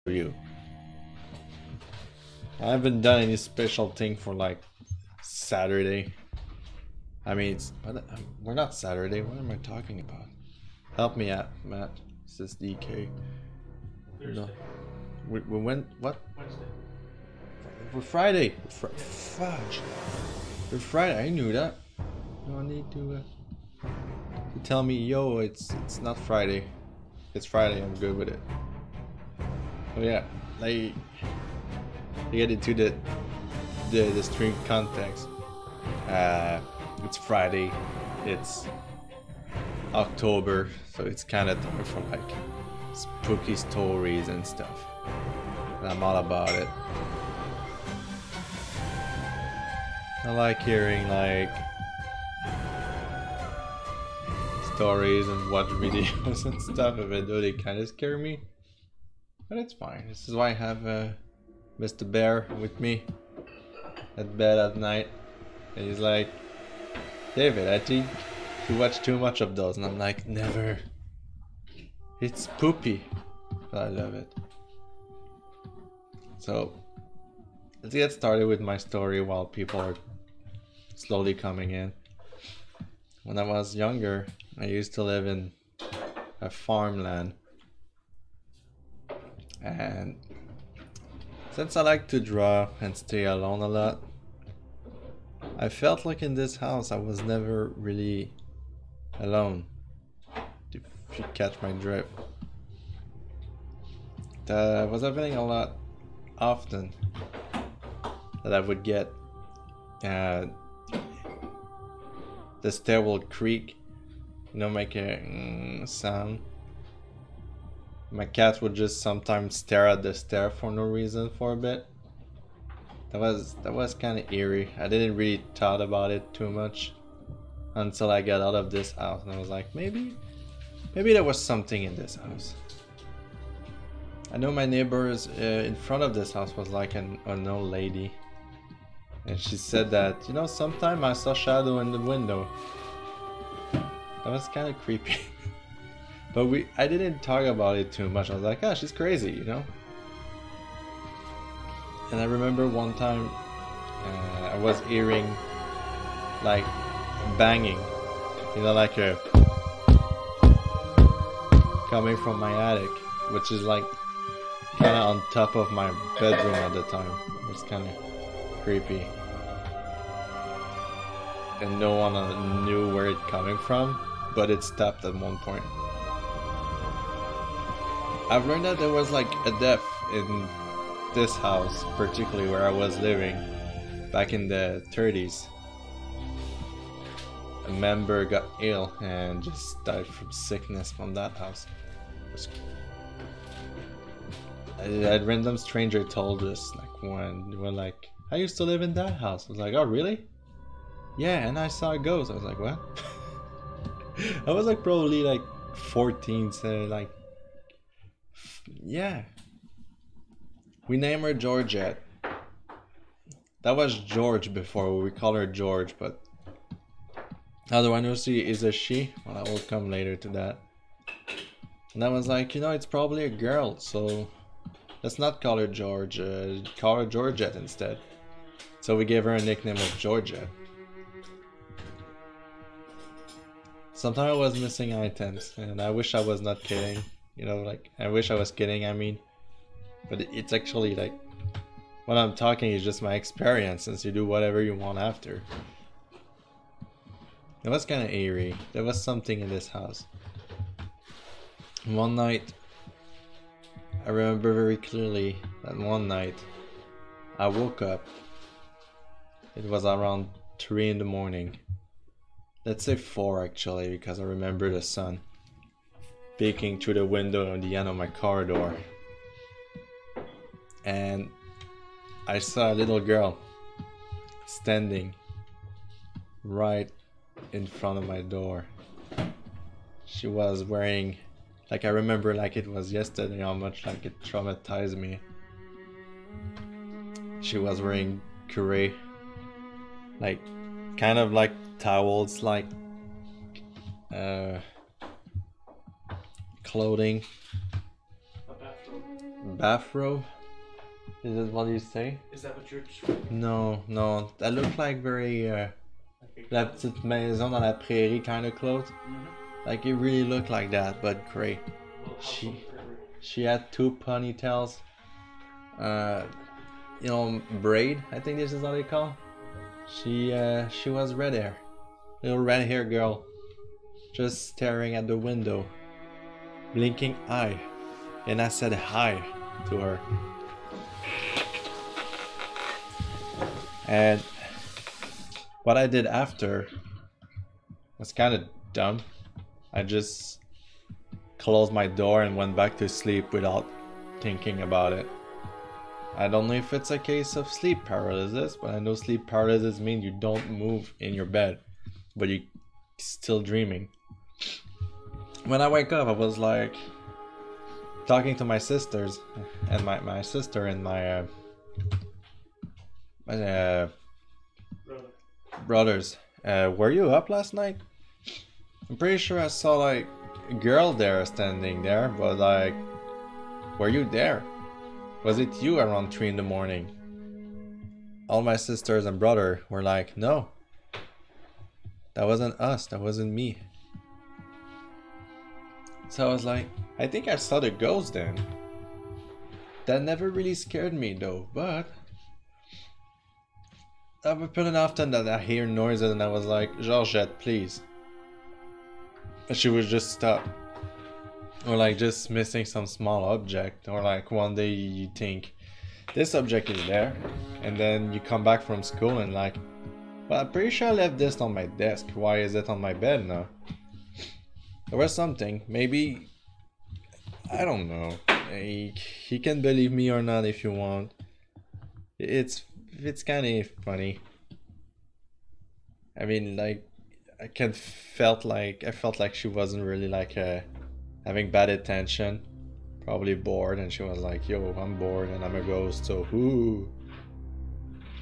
you. I haven't done any special thing for like Saturday. I mean, we're not Saturday. What am I talking about? Help me out, Matt. This is DK. Thursday. No. We went what? Wednesday. We're Friday. Fudge. We're Friday. I knew that. No need to tell me, yo, it's not Friday. It's Friday. I'm good with it. Oh yeah, like to get into the stream context. It's Friday. It's October, so it's kind of time for like spooky stories and stuff. And I'm all about it. I like hearing like stories and watch videos and stuff, even though they kind of scare me. But it's fine. This is why I have Mr. Bear with me at bed at night. And he's like, David, I think you watch too much of those. And I'm like, never. It's poopy. But I love it. So, let's get started with my story while people are slowly coming in. When I was younger, I used to live in a farmland. And since I like to draw and stay alone a lot, I felt like in this house I was never really alone, if you catch my drift. That was happening a lot often, that I would get the stair will creak, make a sound. My cat would just sometimes stare at the stair for no reason for a bit. That was kind of eerie. I didn't really thought about it too much until I got out of this house, and I was like, maybe there was something in this house. I know my neighbors in front of this house was like an old lady, and she said that, sometime I saw shadow in the window. That was kind of creepy. But I didn't talk about it too much. I was like, she's crazy, And I remember one time I was hearing like banging, like a coming from my attic, which is like kind of on top of my bedroom at the time. It was kind of creepy. And no one knew where it coming from, but it stopped at one point. I've learned that there was like a death in this house, particularly where I was living back in the 30s. A member got ill and just died from sickness from that house. A random stranger told us, like, when they were like, I used to live in that house. I was like, oh really? Yeah, and I saw a ghost. I was like, what? I was like probably like 14, so like, yeah. We named her Georgette. That was George before, we call her George, but how do I know she is a she? Well, I will come later to that. And I was like, it's probably a girl, so let's not call her George, call her Georgette instead. So we gave her a nickname of Georgette. Sometimes I was missing items, and I wish I was not kidding. I wish I was kidding, I mean. But it's actually like, what I'm talking is just my experience, since you do whatever you want after. It was kind of eerie. There was something in this house. One night, I remember very clearly that one night, I woke up. It was around 3 in the morning. Let's say 4 actually, because I remember the sun peeking through the window on the end of my corridor. And I saw a little girl standing right in front of my door. She was wearing, like, I remember like it was yesterday how much like it traumatized me. She was wearing gray, like kind of like towels, like clothing. bathrobe. Is it what you say? Is that what you're... No, no. That looked like very La Petite Maison dans la Prairie kind of clothes. Like it really looked like that, but gray. She had two ponytails. You know, braid. I think this is what they call. She was red hair, little red hair girl, just staring at the window, blinking eye, and I said hi to her. And what I did after was kind of dumb. I just closed my door and went back to sleep without thinking about it. I don't know if it's a case of sleep paralysis, but I know sleep paralysis means you don't move in your bed, but you're still dreaming. When I wake up, I was like talking to my sisters and my sister and my brothers. Were you up last night? I'm pretty sure I saw like a girl there standing there, but like, were you there? Was it you around 3 in the morning? All my sisters and brother were like, no, that wasn't us, that wasn't me. So I was like, I think I saw the ghost then. That never really scared me though, but I've been often that I hear noises and I was like, Georgette, please. And she would just stop. Or like just missing some small object, or like one day you think this object is there and then you come back from school and like, well, I'm pretty sure I left this on my desk, why is it on my bed now? There was something, maybe, I don't know, you can believe me or not if you want. It's kind of funny. I mean, like, I felt like she wasn't really like having bad attention, probably bored, and she was like, yo, I'm bored and I'm a ghost, so ooh.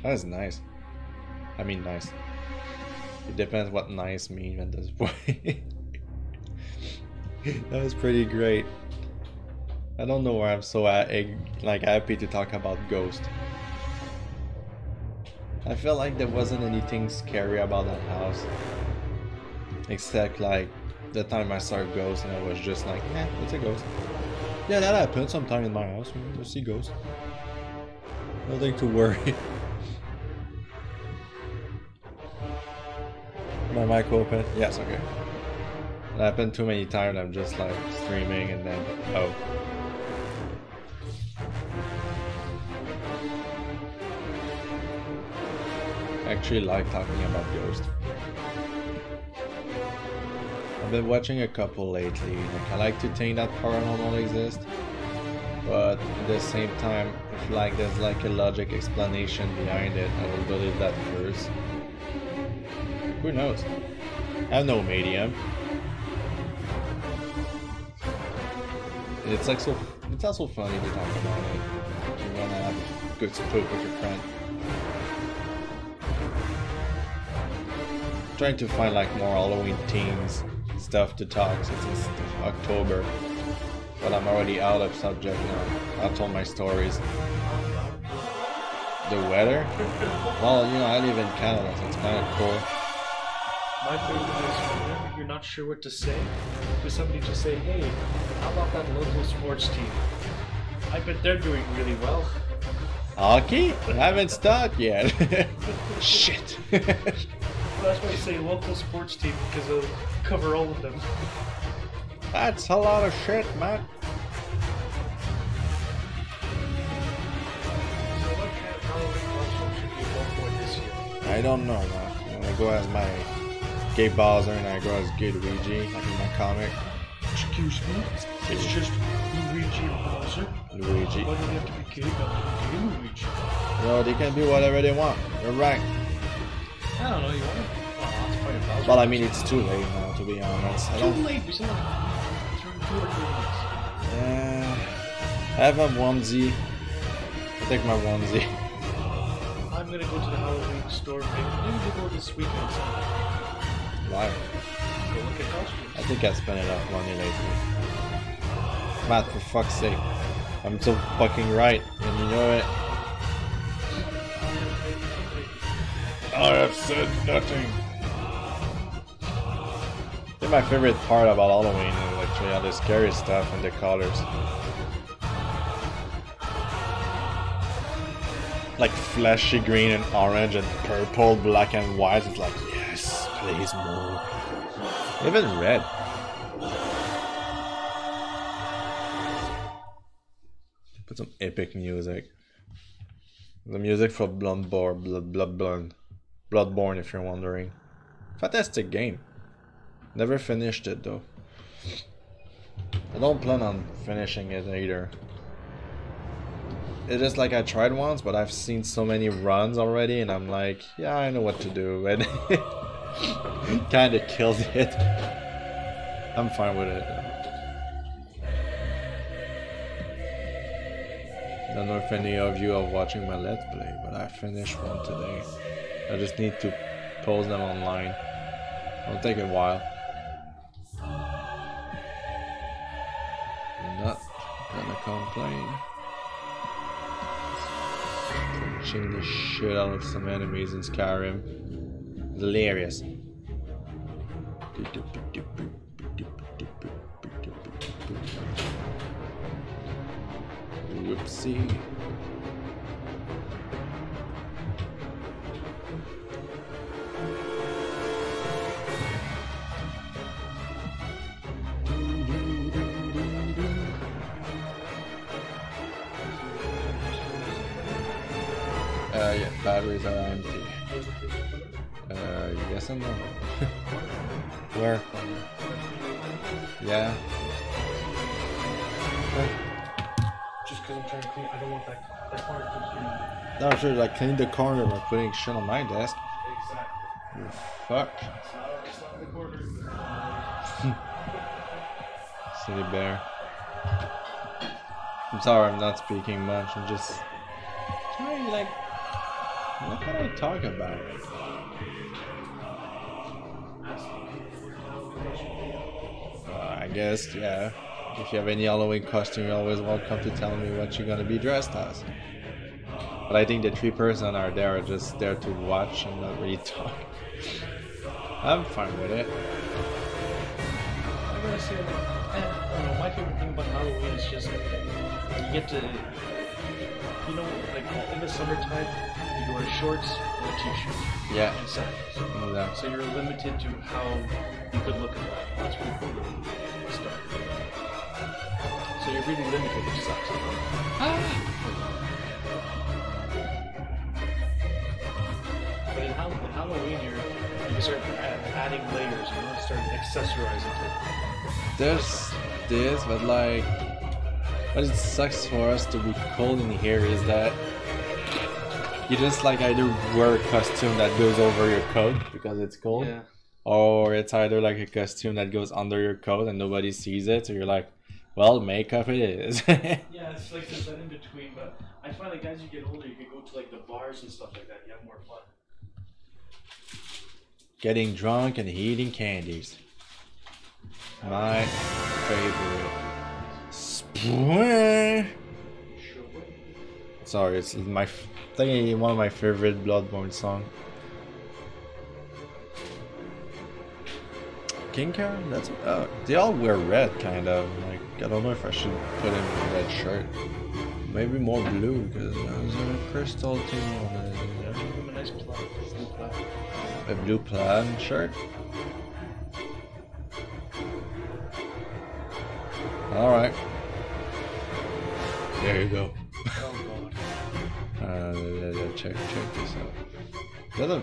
That was nice. I mean nice. It depends what nice means at this point. That was pretty great. I don't know why I'm so like happy to talk about ghosts. I felt like there wasn't anything scary about that house. Except like the time I saw a ghost and I was just like, eh, it's a ghost. Yeah, that happened sometime in my house. I see ghosts. Nothing to worry. My mic open? Yes, okay. It happened too many times. I'm just like streaming and then, oh. I actually like talking about ghosts. I've been watching a couple lately. Like, I like to think that paranormal exists, but at the same time, if like there's like a logic explanation behind it, I will believe that first. Who knows? I have no medium. It's like it's also funny to talk about it. You wanna have a good spook with your friend. Trying to find like more Halloween themes stuff to talk since it's October, but I'm already out of subject now. I told my stories. The weather? Well, you know, I live in Canada, so it's kind of cool. My favorite is whenever you're not sure what to say, for somebody to say, hey, how about that local sports team? I bet they're doing really well. Hockey? I haven't started yet. Shit. Well, that's why I say local sports team, because they'll cover all of them. That's a lot of shit, man. So what kind of Halloween costume should we go for this year? I don't know, man. I'm gonna go as my gay Bowser and I go as gay Luigi, like in my comic. Excuse me? It's just Luigi and Bowser? Luigi. Why do they have to be gay? Gay Luigi? No, they can do whatever they want. You're right. I don't know, you want to? Well, I mean, it's too late now, to be honest. Too late, we still have 2 or 3 weeks. I have a onesie. I'll take my onesie. I'm gonna go to the Halloween store. Maybe we'll go this weekend. Why? Go look at costumes. I think I spent enough money lately. Matt, for fuck's sake. I'm so fucking right, and you know it. I have said nothing. I think my favorite part about Halloween is actually all the scary stuff and the colors. Like flashy green and orange and purple, black and white. It's like, yes, please more. Even red. Put some epic music. The music for Bloodborne, if you're wondering. Fantastic game. Never finished it though. I don't plan on finishing it either. It's just like I tried once, but I've seen so many runs already, and I'm like, yeah, I know what to do, and it kind of kills it. I'm fine with it. I don't know if any of you are watching my Let's Play, but I finished one today. I just need to post them online. It'll take a while. I'm not gonna complain. Punching the shit out of some enemies in Skyrim. Hilarious. Whoopsie. Yeah, batteries are empty. Yes and no. Where? Yeah. Just because I'm trying to clean, I don't want that corner to be. No, sure, like clean the corner by putting shit on my desk. Exactly. You fuck. It's not the corner. City bear. I'm sorry, I'm not speaking much. I'm just trying, like, what can I talk about? I guess, yeah. If you have any Halloween costume, you're always welcome to tell me what you're gonna be dressed as. But I think the 3 person are there are just there to watch and not really talk. I'm fine with it. I gotta say, I don't know, my favorite thing about Halloween is just you get to, you know, like in the summertime, you wear shorts and a t-shirt. Yeah. And sandals. Yeah. So you're limited to how you could look at that. That's pretty cool stuff. So you're really limited, which sucks. But in Halloween, you can start adding layers, you know, start accessorizing it. There's this, but like, what it sucks for us to be cold in here is that you just like either wear a costume that goes over your coat because it's cold, Yeah. or it's either like a costume that goes under your coat and nobody sees it, so you're like, well, makeup it is. Yeah, it's like there's that in between, but I find like as you get older, you can go to like the bars and stuff like that. You have more fun. Getting drunk and eating candies. My favorite. Sorry, it's my. I think one of my favorite Bloodborne song. King Karen? That's they all wear red, kind of. Like, I don't know if I should put him in a red shirt. Maybe more blue because there's a crystal thing on it. Yeah, give them a nice blue plaid. A blue plaid shirt. All right. There you go. Oh god. Check this out. The other.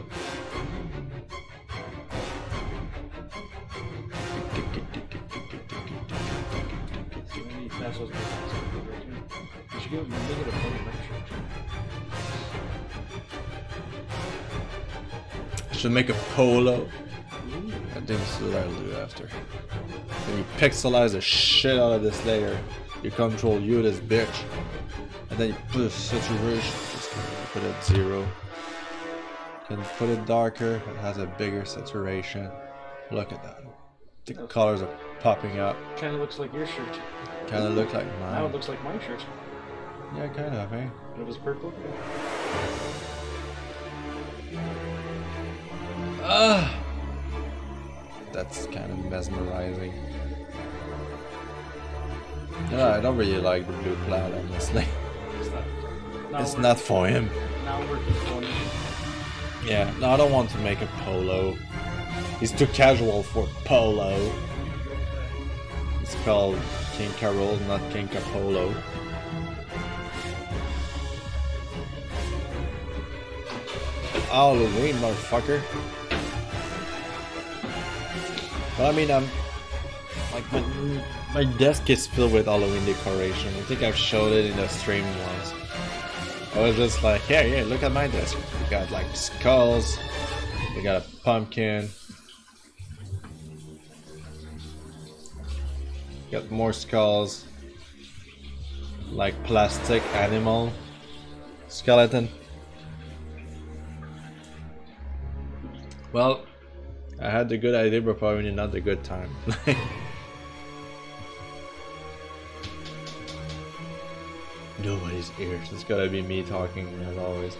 That's what's you should give him a negative photo I should make a polo. I think this is what I'll do after. When you pixelize the shit out of this layer, you control you this bitch. And then you put a saturation, just put it at 0. You can put it darker, it has a bigger saturation. Look at that. The colors are popping up. Kind of looks like your shirt. Kind of look like Now mine. it looks like my shirt. Yeah, kind of, eh? It was purple? Ah! That's kind of mesmerizing. Yeah, I don't really like the blue plaid, honestly. It's not for him. Now we're conforming. Yeah, no, I don't want to make a polo. He's too casual for polo. It's called King Carol, not King Capolo. Halloween, motherfucker. But I mean, I'm like my desk is filled with Halloween decoration. I think I've showed it in a stream once. I was just like, yeah, look at my desk. We got like skulls. We got a pumpkin. Got more skulls. Like plastic animal skeleton. Well, I had the good idea, but probably not the good time. Nobody's ears. It's gotta be me talking as always.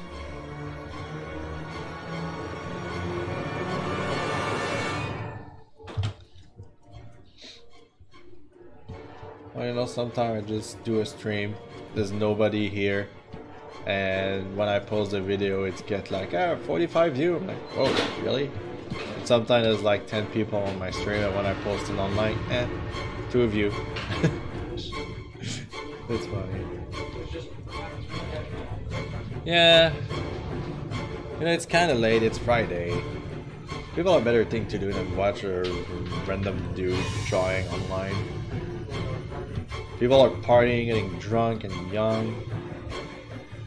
Well, you know, sometimes I just do a stream. There's nobody here, and when I post a video, it gets like 45 views. I'm like, oh, really? And sometimes there's like 10 people on my stream, and when I post it online, 2 of you. It's funny. Yeah. You know, it's kind of late. It's Friday. People have better things to do than watch a random dude drawing online. People are partying, getting drunk and young.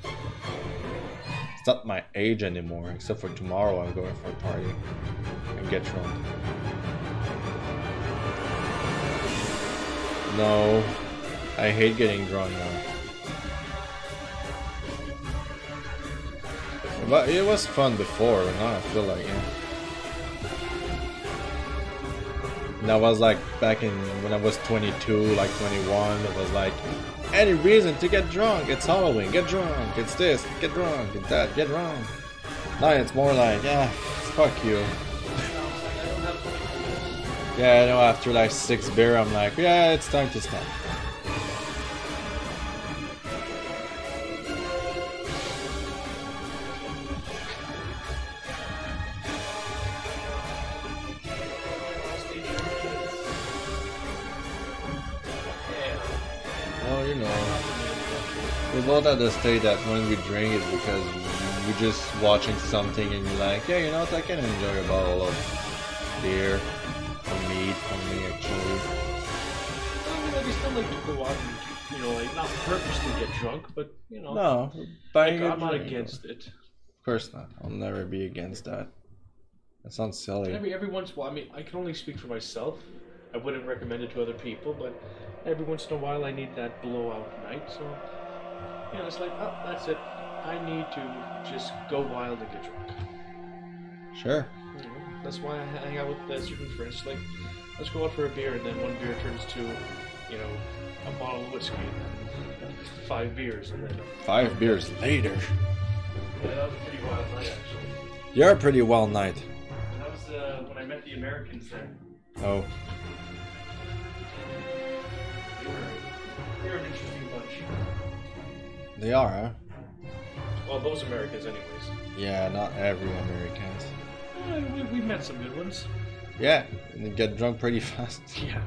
It's not my age anymore, except for tomorrow I'm going for a party and get drunk. No, I hate getting drunk now. But it was fun before, but now I feel like, yeah. That was like back in when I was 22, like 21. It was like any reason to get drunk. It's Halloween, get drunk. It's this, get drunk. It's that, get drunk. Now it's more like, yeah, fuck you. Yeah, I know. After like 6 beer, I'm like, yeah, it's time to stop. We're both at the state that when we drink is because we're just watching something and you're like, yeah, you know what, I can enjoy a bottle of beer or meat for me actually. I mean, I still like to go out and, you know, like not purposely get drunk, but you know. No, buying like, I'm not against it. Of course not. I'll never be against that. That sounds silly. Every once in a while, I mean, I can only speak for myself. I wouldn't recommend it to other people, but every once in a while I need that blowout night, so you know, it's like, oh, that's it. I need to just go wild and get drunk. Sure. You know, that's why I hang out with certain friends. Like, let's go out for a beer, and then one beer turns to, you know, a bottle of whiskey, and 5 beers, and then 5 beers later. Yeah, that was a pretty wild night, actually. You're a pretty wild night. That was when I met the Americans there. Oh. They were an interesting bunch. They are, huh? Well, those Americans, anyways. Yeah, not every Americans. We met some good ones. Yeah, and they get drunk pretty fast. Yeah.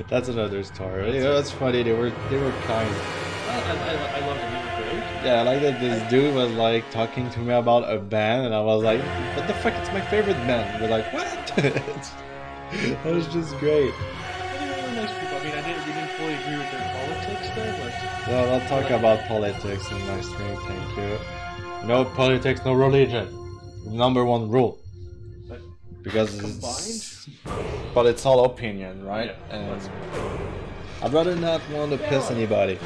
That's another story. You know, it's funny. They were kind. I loved it. They were great. Yeah, I like that this dude was like talking to me about a band, and I was like, "What the fuck? It's my favorite band." We're like, "What?" That was just great. They were nice people. I mean, we didn't fully agree with their politics there, but. No, don't talk about politics in my stream, thank you. No politics, no religion. Number 1 rule. But because combined? But it's all opinion, right? Yeah, and I'd rather not want to piss anybody.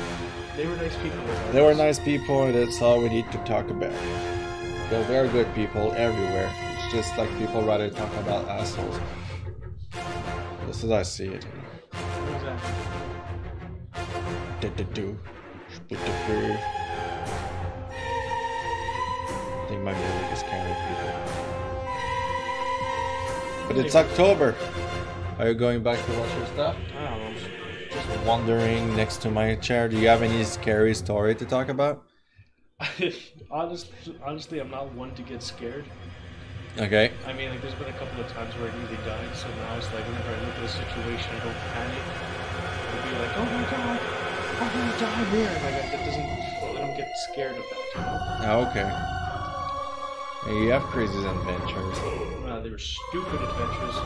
They were nice people. They were nice people, and that's all we need to talk about. They're very good people everywhere. It's just like people rather talk about assholes. This is how I see it. Exactly. Do pt.3. I think my music is scaring people. But it's October. Are you going back to watch your stuff? I don't know. Just wandering next to my chair. Do you have any scary story to talk about? Honestly, I'm not one to get scared. Okay. I mean, like, there's been a couple of times where I nearly died, so now it's like whenever I look at a situation, I don't panic. I'll be like, oh my god, I'm gonna die there. Like, that doesn't. I don't get scared of that, you know? Oh, okay. Yeah, you have crazy adventures. They were stupid adventures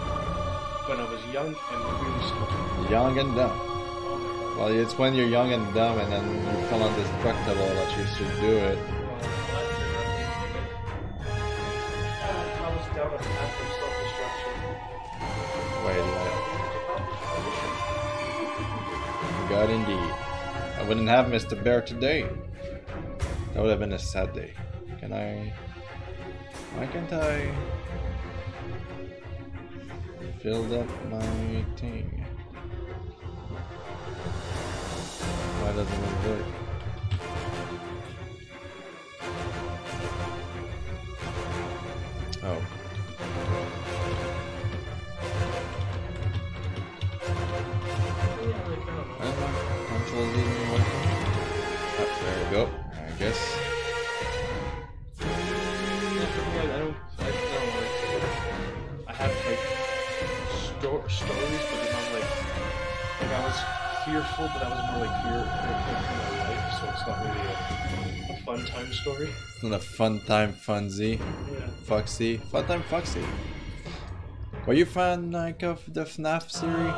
when I was young and really stupid. Young and dumb. Oh my god. Well, it's when you're young and dumb and then you feel indestructible that you should do it. I was down a path of self-destruction. Wait, God indeed. I wouldn't have Mr. Bear today. That would have been a sad day. Can I... Why can't I... Filled up my thing? Why doesn't it work? Oh. Controls even working? Oh, there we go. I guess. I have like stories, but they're not like I was fearful, but that was more like fear for my life, so it's not really a fun time story. It's not a fun time funsy. Yeah. Foxy. Fun time Foxy. Were you fan like of the FNAF series?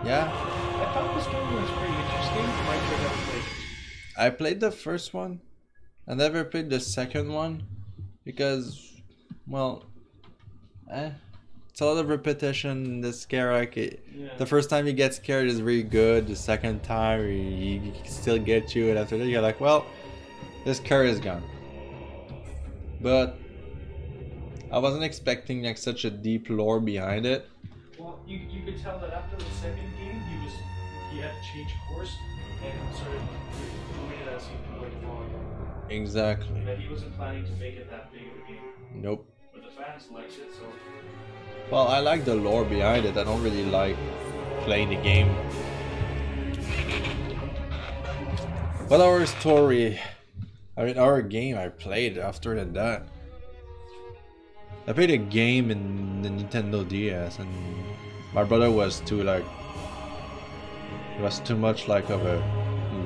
Yeah. I thought this game was pretty interesting. Might check out like I played the first one. I never played the second one because, well, it's a lot of repetition. The scare, like the first time you get scared is really good. The second time he still gets you, and after that you're like, well, this scare is gone. But I wasn't expecting like such a deep lore behind it. well, you could tell that after the second game he had to change course and started moving it as he went along. Exactly. That he wasn't planning to make it that big of a game. Nope. But the fans liked it, so. Well, I like the lore behind it. I don't really like playing the game. But our story, I mean, our game I played after that. I played a game in the Nintendo DS, and my brother was too like, he was too much like of a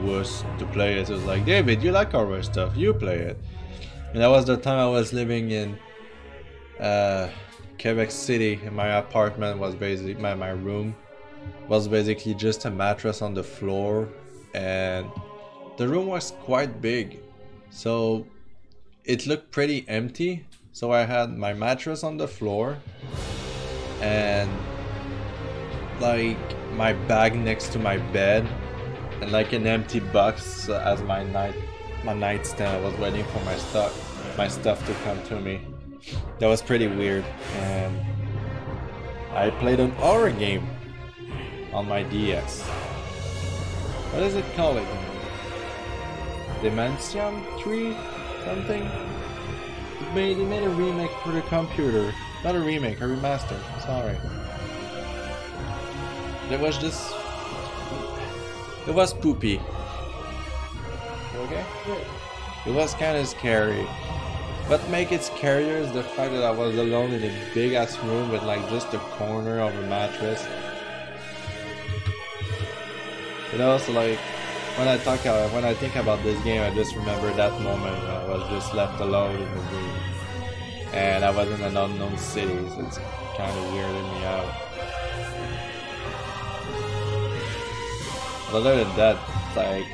wuss to play it. It was like, David, you like horror stuff, you play it. And that was the time I was living in Quebec City, and my apartment was basically my room was basically just a mattress on the floor, and the room was quite big, so it looked pretty empty. So I had my mattress on the floor and like my bag next to my bed and like an empty box as my nightstand. I was waiting for my stuff to come to me. That was pretty weird, and I played an horror game on my DS. What is it called again? Deadanthro something? They made a remake for the computer. Not a remake, a remaster. Sorry. It was just... It was poopy. You okay? It was kind of scary. What make it scarier is the fact that I was alone in a big ass room with like just a corner of a mattress. You know, so like when I think about this game, I just remember that moment when I was just left alone in the room, and I was in an unknown city, so it's kind of weirding me out. But other than that, like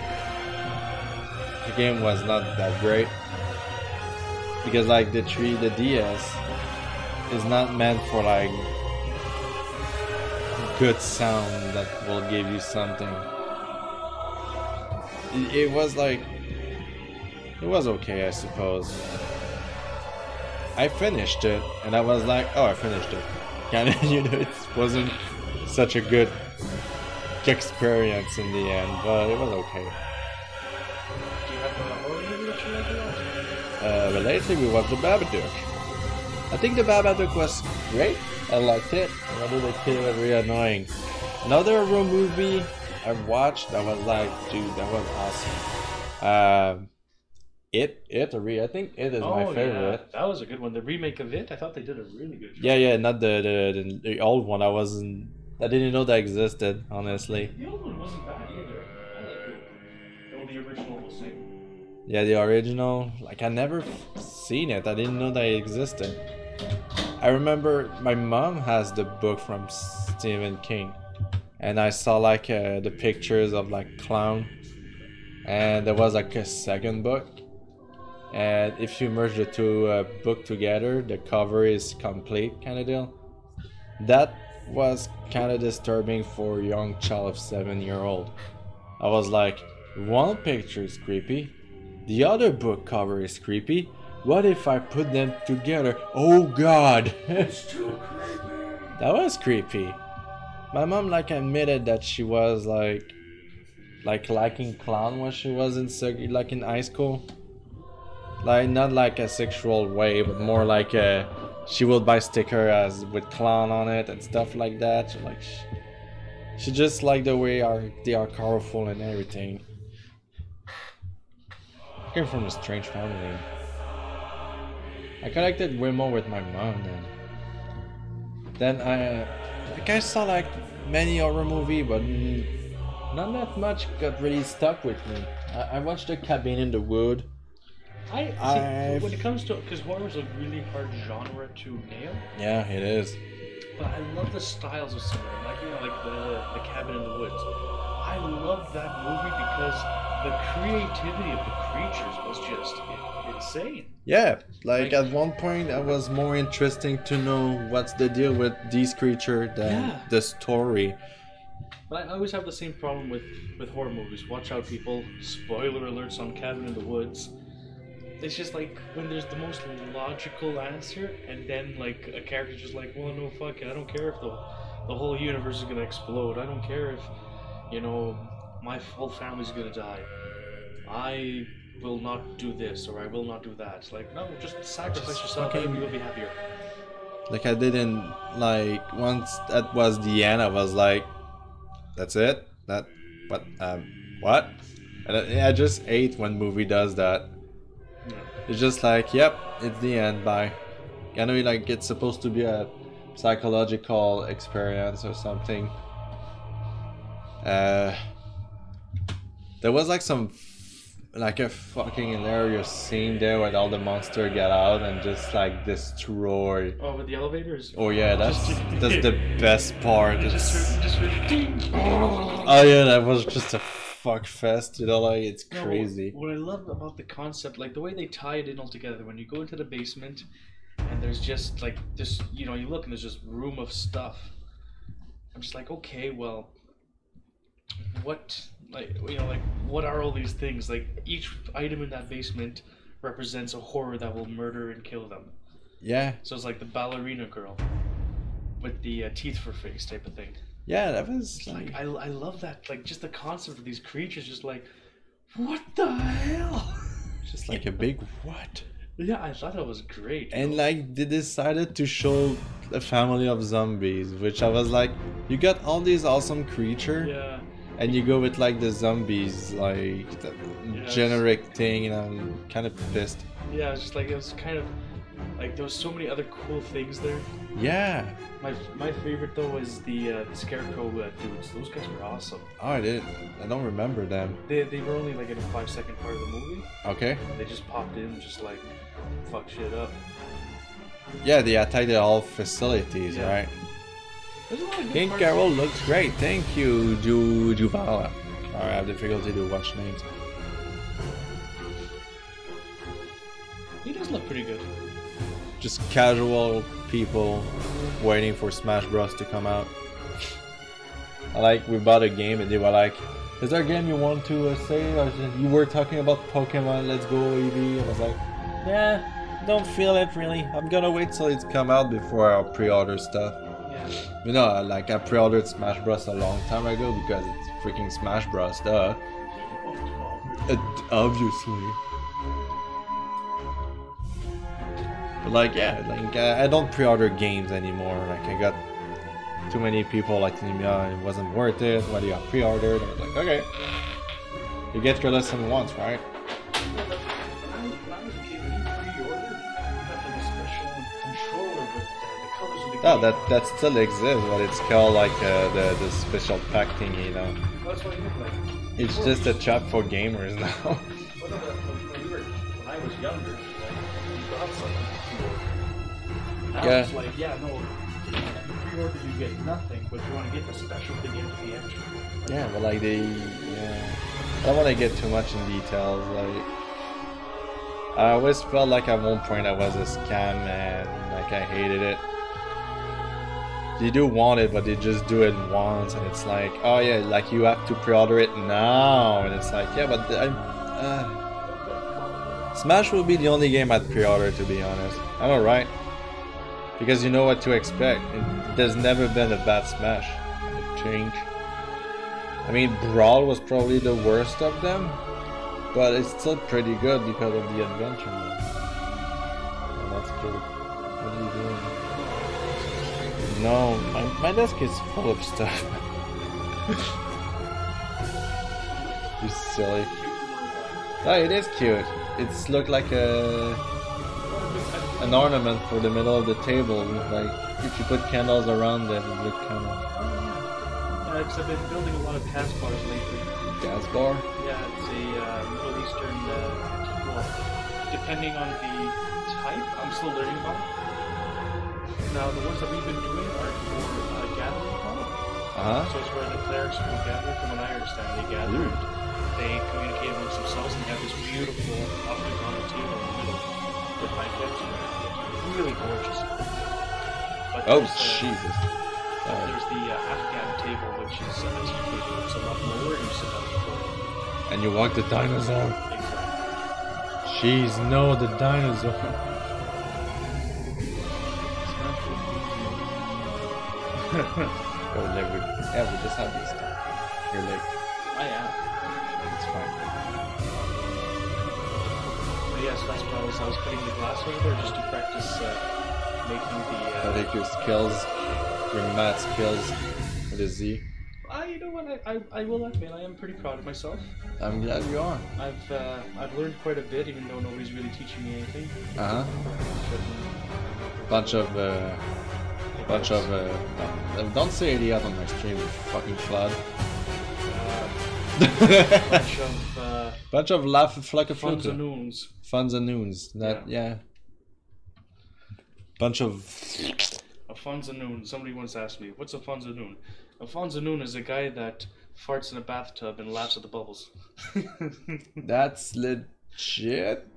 the game was not that great because like the DS is not meant for like good sound that will give you something. It was like, it was okay, I suppose. I finished it, and I was like, oh, I finished it. Kind of, you know, it wasn't such a good experience in the end, but it was okay. Do you have a horror movie that you like a lot? But lately we watched The Babadook. I think The Babadook was great. I liked it. Although the kid was really annoying. Another horror movie I watched that was like, dude, that was awesome. I think It is my favorite. Yeah. That was a good one. The remake of It, I thought they did a really good job. Yeah, not the old one. I didn't know that existed, honestly. The old one wasn't bad either. I like it. Though the original was same. Yeah, the original. Like I never seen it. I didn't know that it existed. I remember my mom has the book from Stephen King, and I saw like the pictures of like clown, and there was like a second book. And if you merge the two book together, the cover is complete kind of deal. That was kind of disturbing for a young child of 7-year-old. I was like, one picture is creepy, the other book cover is creepy. What if I put them together? Oh God! It's too creepy. That was creepy. My mom like admitted that she was like liking clown when she was in like in high school. Like not like a sexual way, but more like she will buy sticker as with clown on it and stuff like that. So like she just like the way they are colorful and everything. I came from a strange family. I connected way more with my mom then I saw like many horror movie, but not that much got really stuck with me. I watched The Cabin in the Wood. When it comes to, because horror is a really hard genre to nail. Yeah, it is. But I love the styles of some of them, like the Cabin in the Woods. I love that movie because the creativity of the creatures was just insane. Yeah, like at one point I was more interesting to know what's the deal with these creatures than the story. But I always have the same problem with horror movies. Watch out, people! Spoiler alerts on Cabin in the Woods. It's just like when there's the most logical answer, and then like a character's just like, well, no, fuck it. I don't care if the whole universe is gonna explode. I don't care if, my whole family's gonna die. I will not do this or I will not do that. It's like, no, just sacrifice yourself and you'll be happier. Like I didn't like once that was the end. I was like, that's it. What? And I just hate when movie does that. Yeah. It's just like, yep, it's the end. Bye. I know, like it's supposed to be a psychological experience or something. There was like like a fucking hilarious scene there where all the monsters get out and just like destroy. Oh, with the elevators? Oh yeah, that's the best part. Just Oh yeah, that was just a fuck fest, like it's crazy. What I love about the concept, like the way they tie it in all together, when you go into the basement and there's just like this, you look and there's just room of stuff. I'm just like, okay, well, what, what are all these things? Like each item in that basement represents a horror that will murder and kill them. Yeah. So it's like the ballerina girl with the teeth for face type of thing. Yeah, that was like I love that, like just the concept of these creatures, just like, what the hell? Just like a big what? Yeah, I thought that was great. And like they decided to show a family of zombies, which I was like, you got all these awesome creatures. Yeah. And you go with like the zombies, like the generic thing, and I'm kind of pissed. Yeah, it was just like, it was kind of like there was so many other cool things there. Yeah. My favorite though is the scarecrow dudes. Those guys were awesome. Oh, I don't remember them. They were only like in a 5-second part of the movie. Okay. They just popped in, just like fuck shit up. Yeah, they attacked the whole facilities, right? King Carol looks great. Thank you, Juvala. Sorry, I have difficulty to watch names. He does look pretty good. Just casual people waiting for Smash Bros to come out. We bought a game and they were like, is there a game you want to say? Or you were talking about Pokemon, let's go Eevee. I was like, yeah, don't feel it really. I'm gonna wait till it's come out before I'll pre-order stuff. Yeah, You know, like I pre-ordered Smash Bros a long time ago because it's freaking Smash Bros. Duh. Obviously. But like, yeah, like I don't pre-order games anymore. Like I got too many people like telling me, oh, it wasn't worth it. Why do you got pre-ordered? I was like, okay, you get your lesson once, right? Oh, that still exists, but it's called like the special pack thingy, you know. That's what you look like. It's just a shop for gamers now. When I was younger, you got something pre-order. Now it's like, yeah, no, you pre-order, you get nothing, but you want to get the special to get the extra. Yeah, but like I don't want to get too much in details. Like, I always felt like at one point I was a scam and like I hated it. They do want it, but they just do it once, and it's like, oh yeah, like you have to pre-order it now, and it's like, yeah, but Smash will be the only game I'd pre-order, to be honest. I know, right? Because you know what to expect. There's never been a bad Smash. It changed. I mean, Brawl was probably the worst of them, but it's still pretty good because of the adventure mode. Oh, that's cool. What are you doing? No, my desk is full of stuff. You silly. Oh, it is cute. It's looked like an ornament for the middle of the table. Like if you put candles around it, it look kind of. Because I've been building a lot of gas bars lately. Gas bar? Yeah, it's a Middle Eastern. Well, depending on the type, I'm still learning about it. Now, the ones that we've been doing are for gathering product. So it's where the clerics will gather, from what I understand, they gather, they communicate amongst themselves, and they have this beautiful octagon table in the middle with my kids. It's really gorgeous. But Jesus. There's the Afghan table, which is a tea table. It's a lot lower, and you sit on the floor. And you walk the dinosaur. Exactly. Jeez, no, the dinosaur. Go live with. Yeah, we just have these stuff. You're late. I am. It's fine. But yes, that's what I was cutting the glass over there just to practice making the. I think your skills, your math skills, with a Z. You know what? I will admit I am pretty proud of myself. I'm glad you are. I've learned quite a bit, even though nobody's really teaching me anything. Bunch of don't say idiot on my stream, you fucking flood. Bunch of laugh fuck of Funds and noons. Funds and noons. Bunch of a funds and noon. Somebody once asked me, what's a funds and noon? A funds and noon is a guy that farts in a bathtub and laughs at the bubbles. That's legit.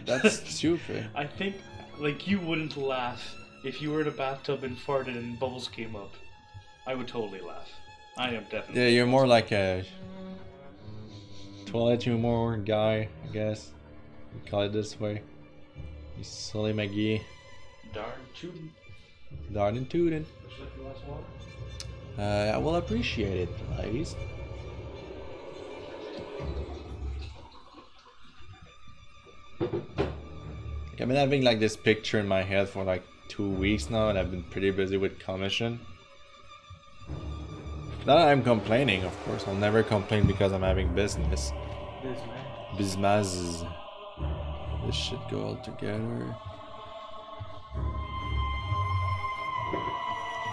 That's stupid. I think like you wouldn't laugh if you were in a bathtub and farted and bubbles came up. I would totally laugh. I am definitely. Yeah, you're more like a toilet humor guy, I guess. We call it this way. You silly McGee. Darn tootin'. Darn and tootin'. Would you like a glass of water? I will appreciate it, please. I've been having like this picture in my head for like 2 weeks now, and I've been pretty busy with commission. Not that I'm complaining, of course. I'll never complain because I'm having business. Business. This should go all together.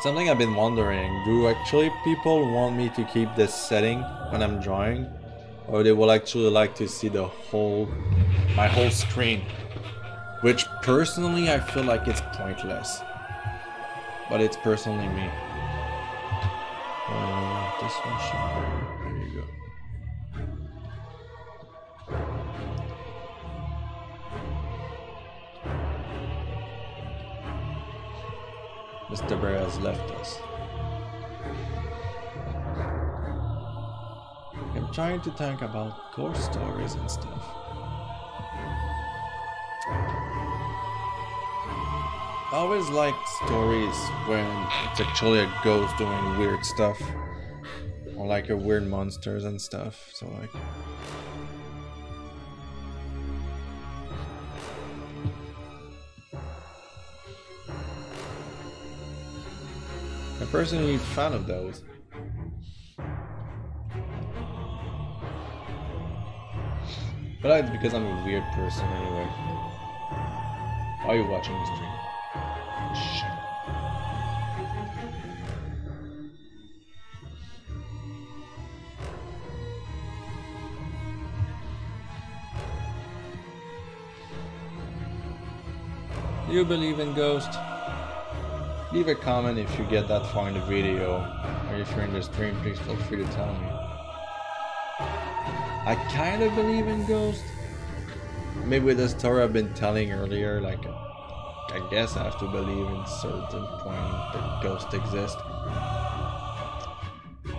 Something I've been wondering, do actually people want me to keep this setting when I'm drawing? Or they will actually like to see the my whole screen? Which personally I feel like it's pointless. But it's personally me. This one should go. There you go. Mr. Bear has left us. I'm trying to think about ghost stories and stuff. I always like stories when it's actually a ghost doing weird stuff. Or like a weird monsters and stuff. So like I'm personally a fan of those. But that's because I'm a weird person anyway. Why are you watching the stream? Shit. Do you believe in ghosts? Leave a comment if you get that far in the video, or if you're in the stream, please feel free to tell me. I kind of believe in ghosts. Maybe with the story I've been telling earlier, like, I guess I have to believe in certain point that ghosts exist.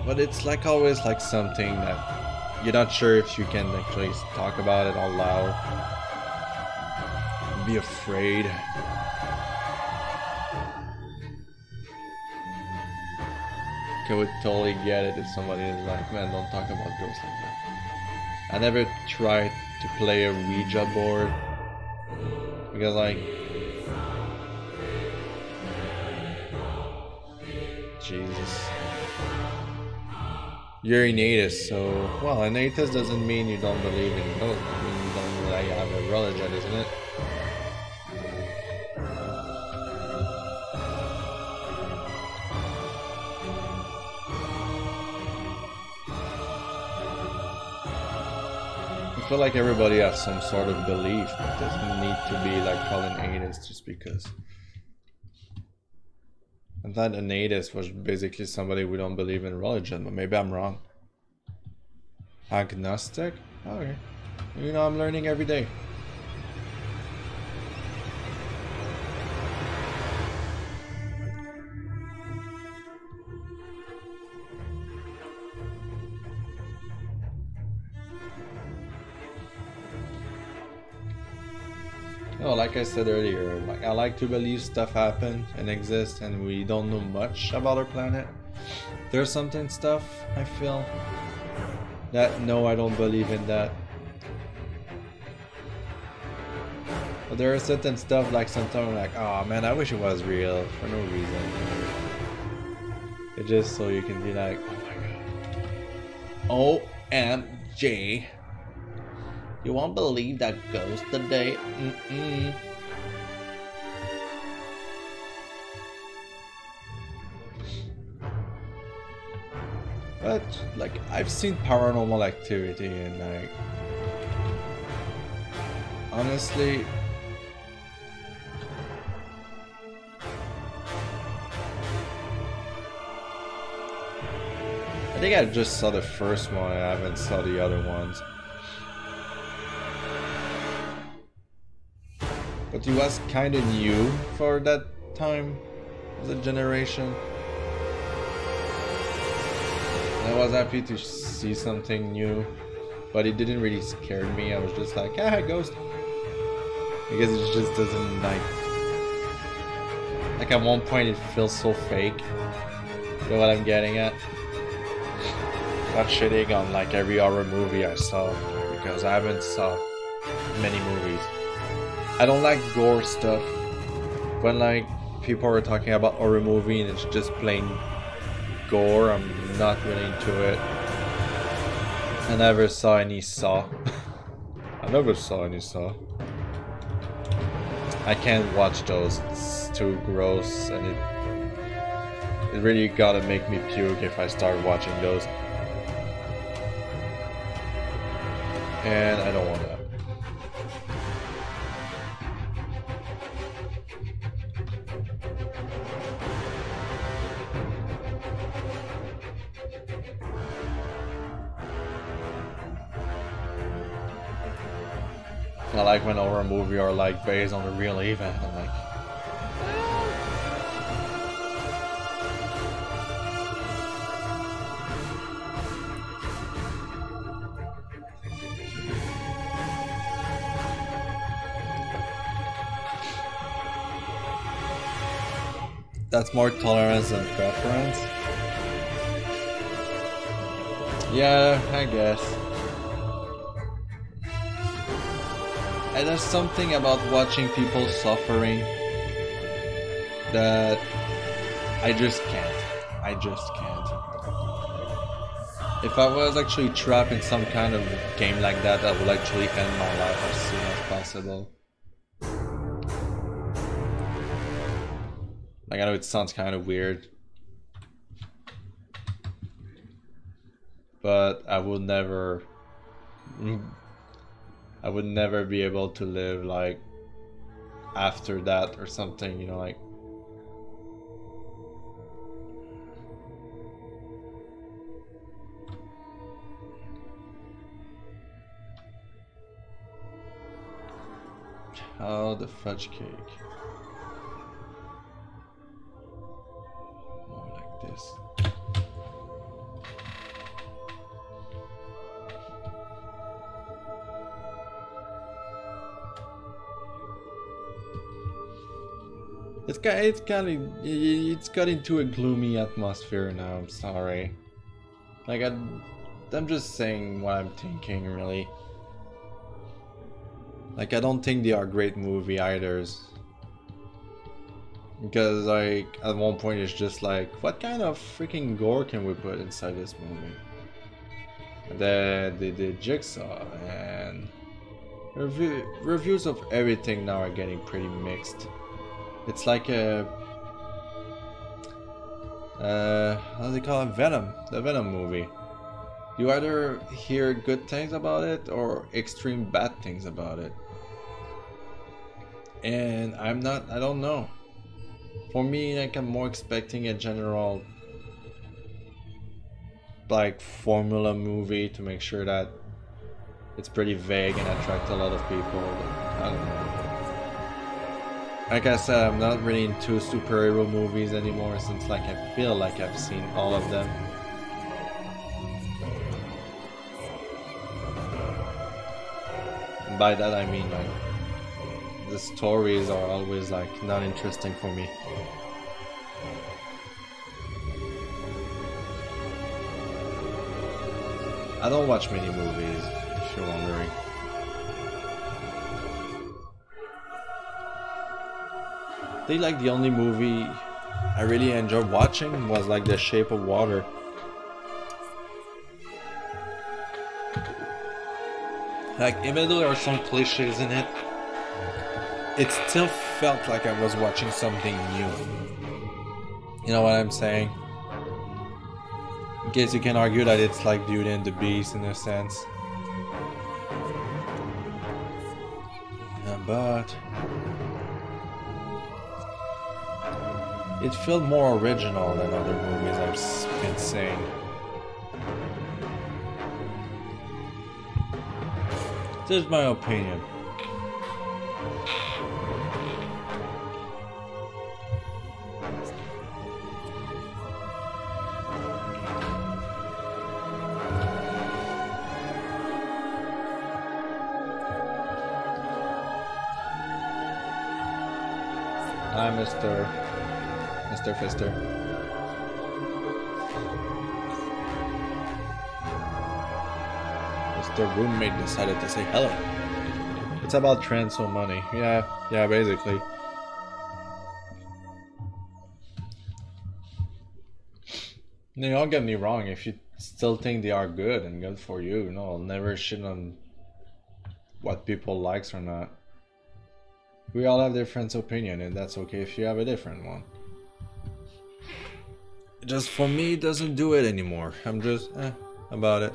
But it's like always like something that you're not sure if you can actually talk about it out loud. Be afraid. I would totally get it if somebody is like, man, don't talk about ghosts like that. I never tried to play a Ouija board because like Jesus. You're an atheist, so well, an atheist doesn't mean you don't believe in ghosts. I mean you don't really have a religion, isn't it? I feel like everybody has some sort of belief, but it doesn't need to be like called an atheist just because. I thought an atheist was basically somebody who don't believe in religion, but maybe I'm wrong. Agnostic? Okay. You know, I'm learning every day. Oh, like I said earlier, like I like to believe stuff happen and exists and we don't know much about our planet. There's something stuff I feel that no, I don't believe in that. But there are certain stuff like sometimes I'm like, oh man, I wish it was real for no reason. It's just so you can be like, oh my god. OMG. You won't believe that ghost today. But like I've seen paranormal activity and like honestly I think I just saw the first one, I haven't saw the other ones. But he was kinda new for that time, as a generation. And I was happy to see something new, but it didn't really scare me. I was just like, ah, ghost. Because it just doesn't like at one point it feels so fake. You know what I'm getting at? Not shitting on like every horror movie I saw, because I haven't saw many movies. I don't like gore stuff. When like people are talking about horror movie and it's just plain gore, I'm not really into it. I never saw any Saw. I never saw any Saw. I can't watch those. It's too gross, and it really gotta make me puke if I start watching those. And I don't want that. I like when horror movie are like based on a real event. I'm like, That's more tolerance than preference. Yeah, I guess. And there's something about watching people suffering that I just can't. I just can't. If I was actually trapped in some kind of game like that, I would actually end my life as soon as possible. Like, I know it sounds kind of weird, but I would never be able to live like after that or something, you know, like. Oh, the fudge cake. More like this. It's got into a gloomy atmosphere now. I'm sorry. Like I'm just saying what I'm thinking, really. Like, I don't think they are great movie either. Because, like, at one point it's just like, what kind of freaking gore can we put inside this movie? And then they did Jigsaw, and reviews of everything now are getting pretty mixed. It's like a how do they call it? Venom, the Venom movie. You either hear good things about it or extreme bad things about it. And I don't know. For me, like, I'm more expecting a general, like, formula movie to make sure that it's pretty vague and attract a lot of people. I don't know. Like I said, I'm not really into superhero movies anymore since, like, I feel like I've seen all of them. And by that I mean, like, the stories are always, like, not interesting for me. I don't watch many movies, if you're wondering. I think, like, the only movie I really enjoyed watching was, like, The Shape of Water. Like, even though there are some cliches in it, it still felt like I was watching something new. You know what I'm saying? In case you can argue that it's like Beauty and the Beast in a sense. But it felt more original than other movies I've been seeing. This is my opinion. Hi, Mr. Fister. Mr. Roommate decided to say hello. It's about trends or money. Yeah, basically. Now, don't get me wrong, if you still think they are good and good for you, no, I'll never shit on what people likes or not. We all have different opinion, and that's okay if you have a different one. Just for me, it doesn't do it anymore. I'm just about it.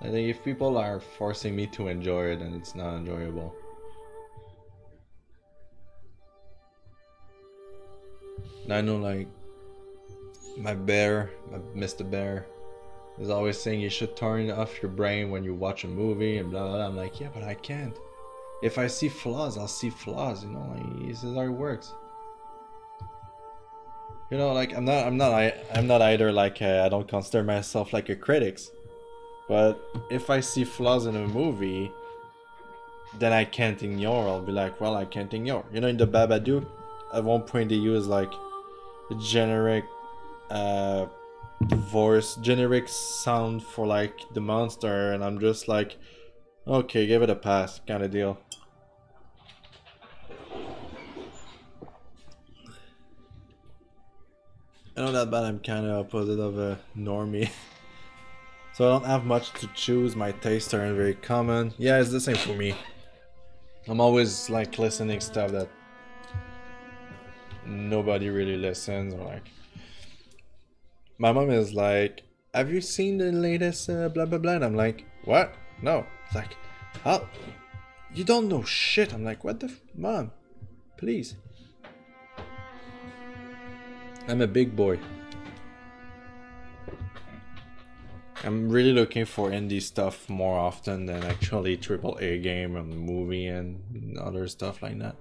I think if people are forcing me to enjoy it, then it's not enjoyable. And I know, like, my Mr. Bear, is always saying you should turn off your brain when you watch a movie and blah blah blah. I'm like, yeah, but I can't. If I see flaws, I'll see flaws, you know, like, this is how it works. You know, like, I'm not either, like, I don't consider myself like a critic, but if I see flaws in a movie, then I can't ignore. I'll be like, well, I can't ignore. You know, in the Babadook, at one point they use like generic voice, generic sound for like the monster, and I'm just like, okay, give it a pass, kind of deal. I know that, but I'm kind of opposite of a normie. So I don't have much to choose. My tastes aren't very common. Yeah, it's the same for me. I'm always like listening stuff that nobody really listens, or like my mom is like, have you seen the latest blah blah blah? And I'm like, what? No. It's like, how? You don't know shit. I'm like, what the mom? Please. I'm a big boy. I'm really looking for indie stuff more often than actually AAA game and movie and other stuff like that.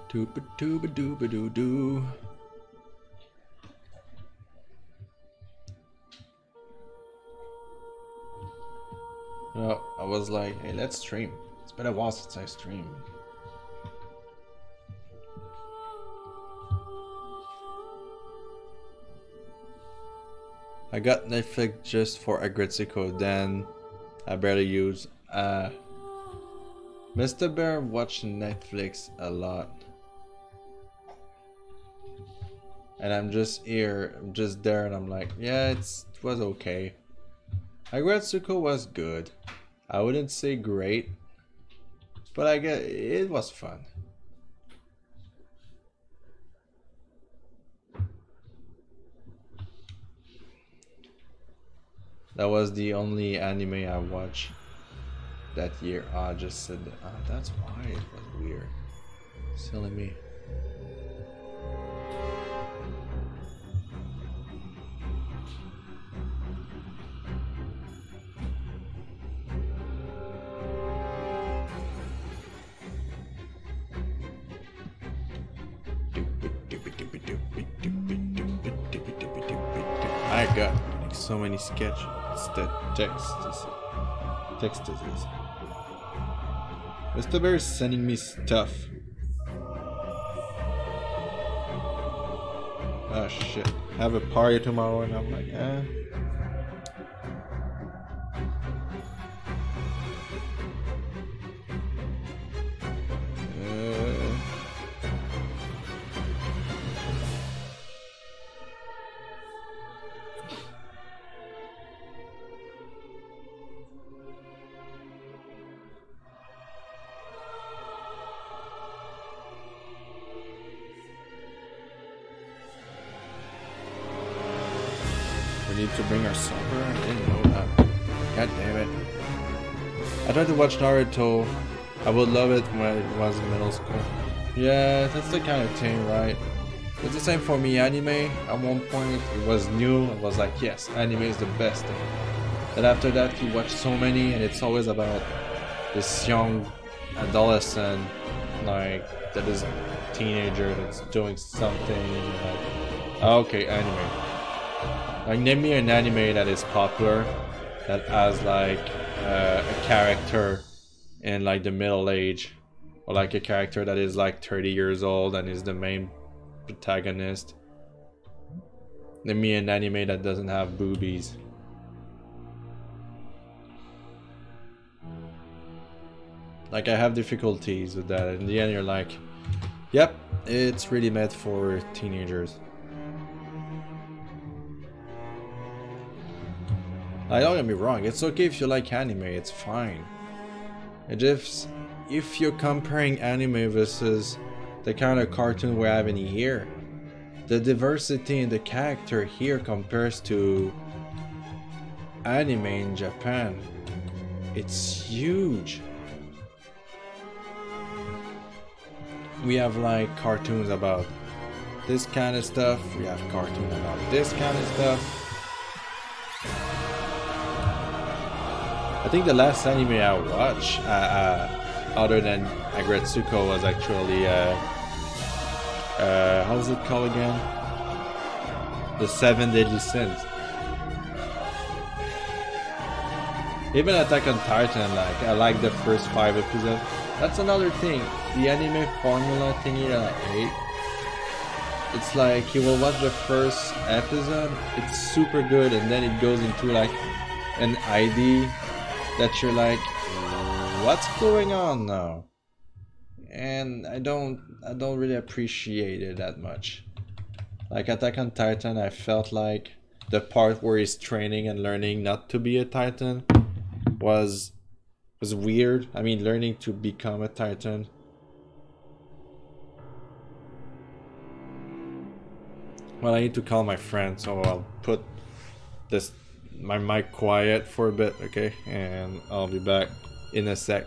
Dooba dooba dooba doo doo. No, I was like, hey, let's stream. It's been a while since I streamed. I got Netflix just for Agritzico, then I barely use. Mr. Bear watched Netflix a lot. And I'm just here, I'm just there, and I'm like, yeah, it was okay. Agritzico was good. I wouldn't say great, but I get it was fun. That was the only anime I watched that year. Oh, I just said that. Oh, that's why it was weird. Silly me. My god, like so many sketches. It's the text. Text is this. Mr. Bear is sending me stuff. Oh shit. I have a party tomorrow and I'm like, eh. We need to bring our supper? I didn't know that. God damn it. I tried to watch Naruto. I would love it when I was in middle school. Yeah, that's the kind of thing, right? It's the same for me. Anime, at one point, it was new. I was like, yes, anime is the best thing. Then after that, you watch so many, and it's always about this young adolescent, like, that is a teenager that's doing something. Like, okay, anime. Like, name me an anime that is popular, that has like a character in like the middle age, or like a character that is like 30 years old and is the main protagonist. Name me an anime that doesn't have boobies. Like, I have difficulties with that. In the end, you're like, yep, it's really meant for teenagers. Like, don't get me wrong, it's okay if you like anime, it's fine. It just, if you're comparing anime versus the kind of cartoon we're having here, the diversity in the character here compares to anime in Japan, it's huge. We have like cartoons about this kind of stuff, we have cartoons about this kind of stuff. I think the last anime I watched, other than Agretsuko, was actually how's it called again? The Seven Deadly Sins. Even Attack on Titan, like I like the first 5 episodes. That's another thing. The anime formula thingy that I hate. It's like you will watch the first episode, it's super good, and then it goes into like an ID that you're like, what's going on now? And I don't really appreciate it that much. Like Attack on Titan, I felt like the part where he's training and learning not to be a Titan was weird. I mean, learning to become a Titan. Well, I need to call my friend, so I'll put my mic quiet for a bit, okay? And I'll be back in a sec.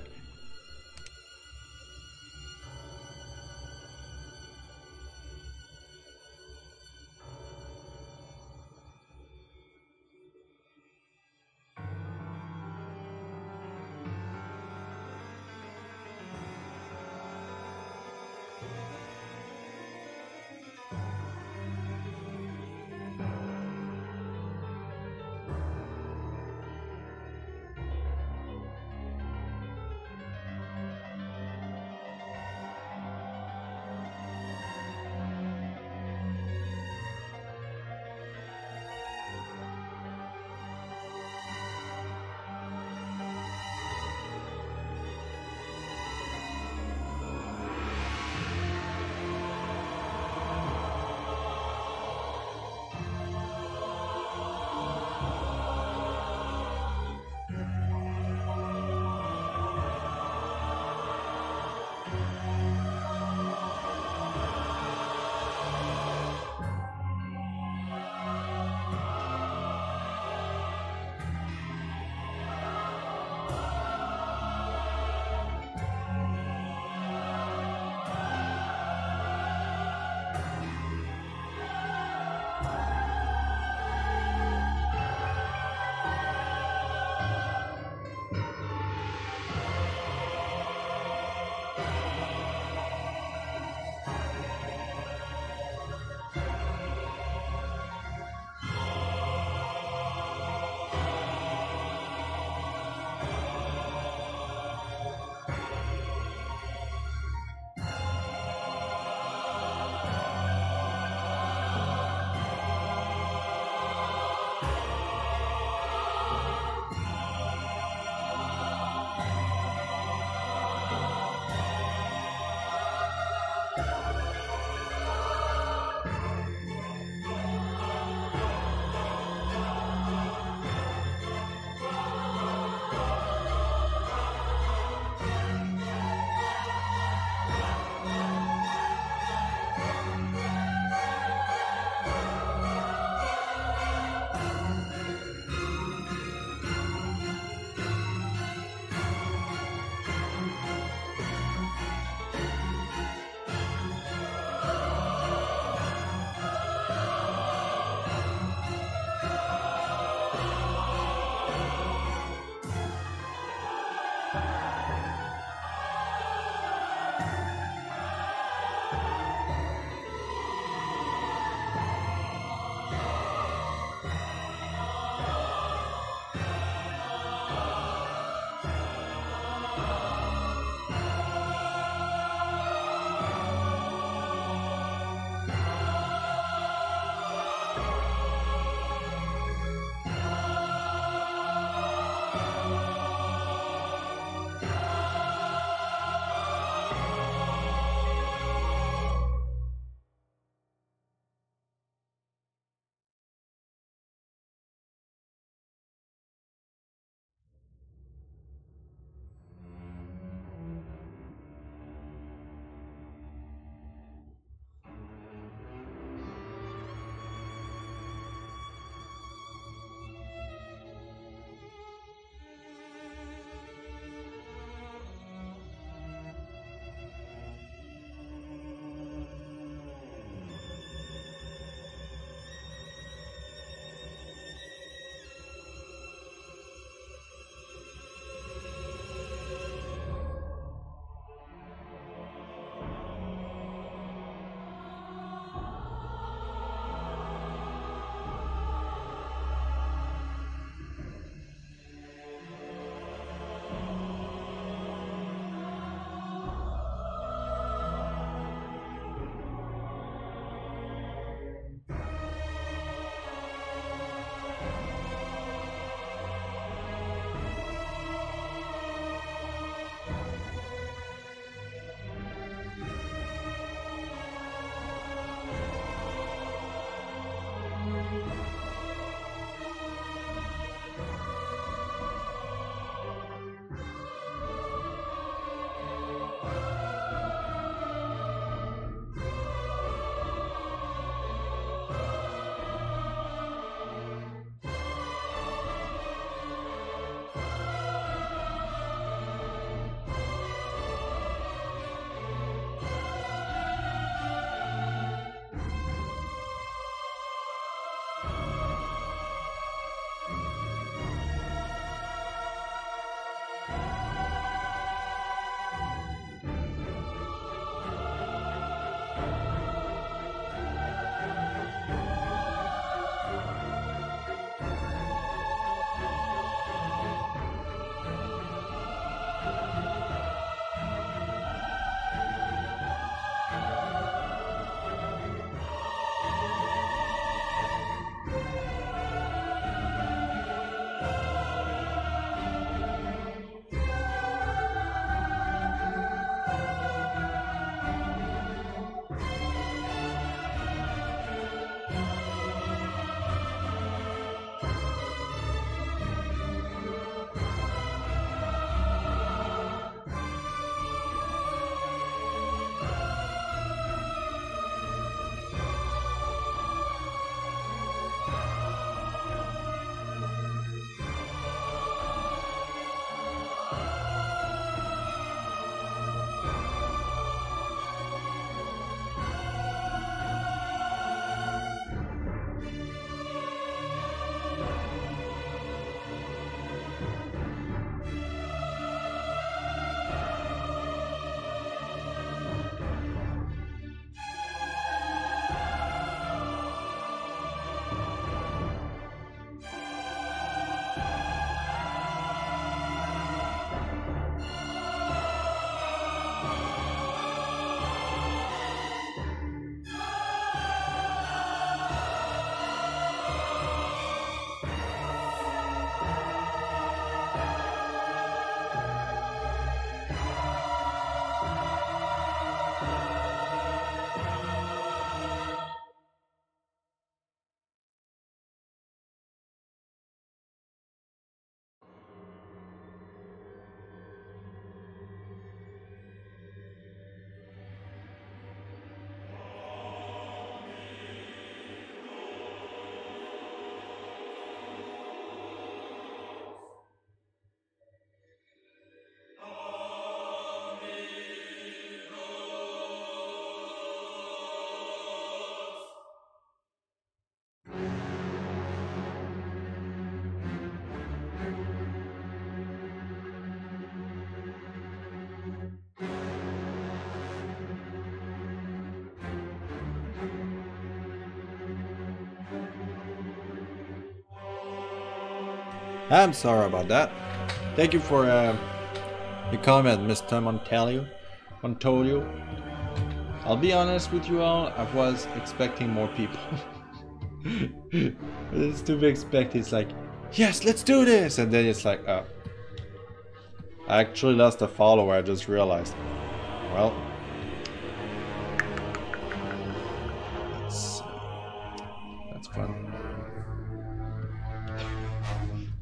I'm sorry about that. Thank you for the comment, Mr. Montoglio. I'll be honest with you all, I was expecting more people. It's to be expected, it's like, yes, let's do this! And then it's like, oh. I actually lost a follower, I just realized. Well. That's fun.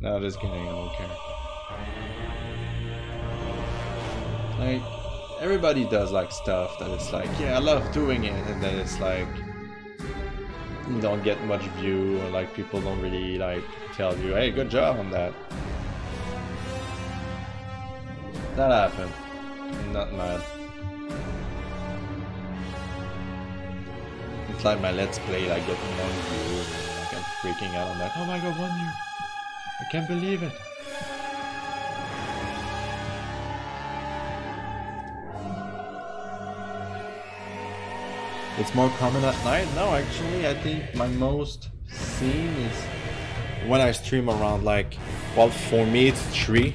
No, just kidding, I don't care. Like, everybody does like stuff that it's like, yeah, I love doing it, and then it's like you don't get much view, or like people don't really like tell you, hey, good job on that. That happened. I'm not mad. It's like my Let's Play like getting 1 view, and like I'm freaking out on that. Oh my god, 1 view! I can't believe it. It's more common at night? No, actually, I think my most seen is when I stream around like, well, for me it's 3.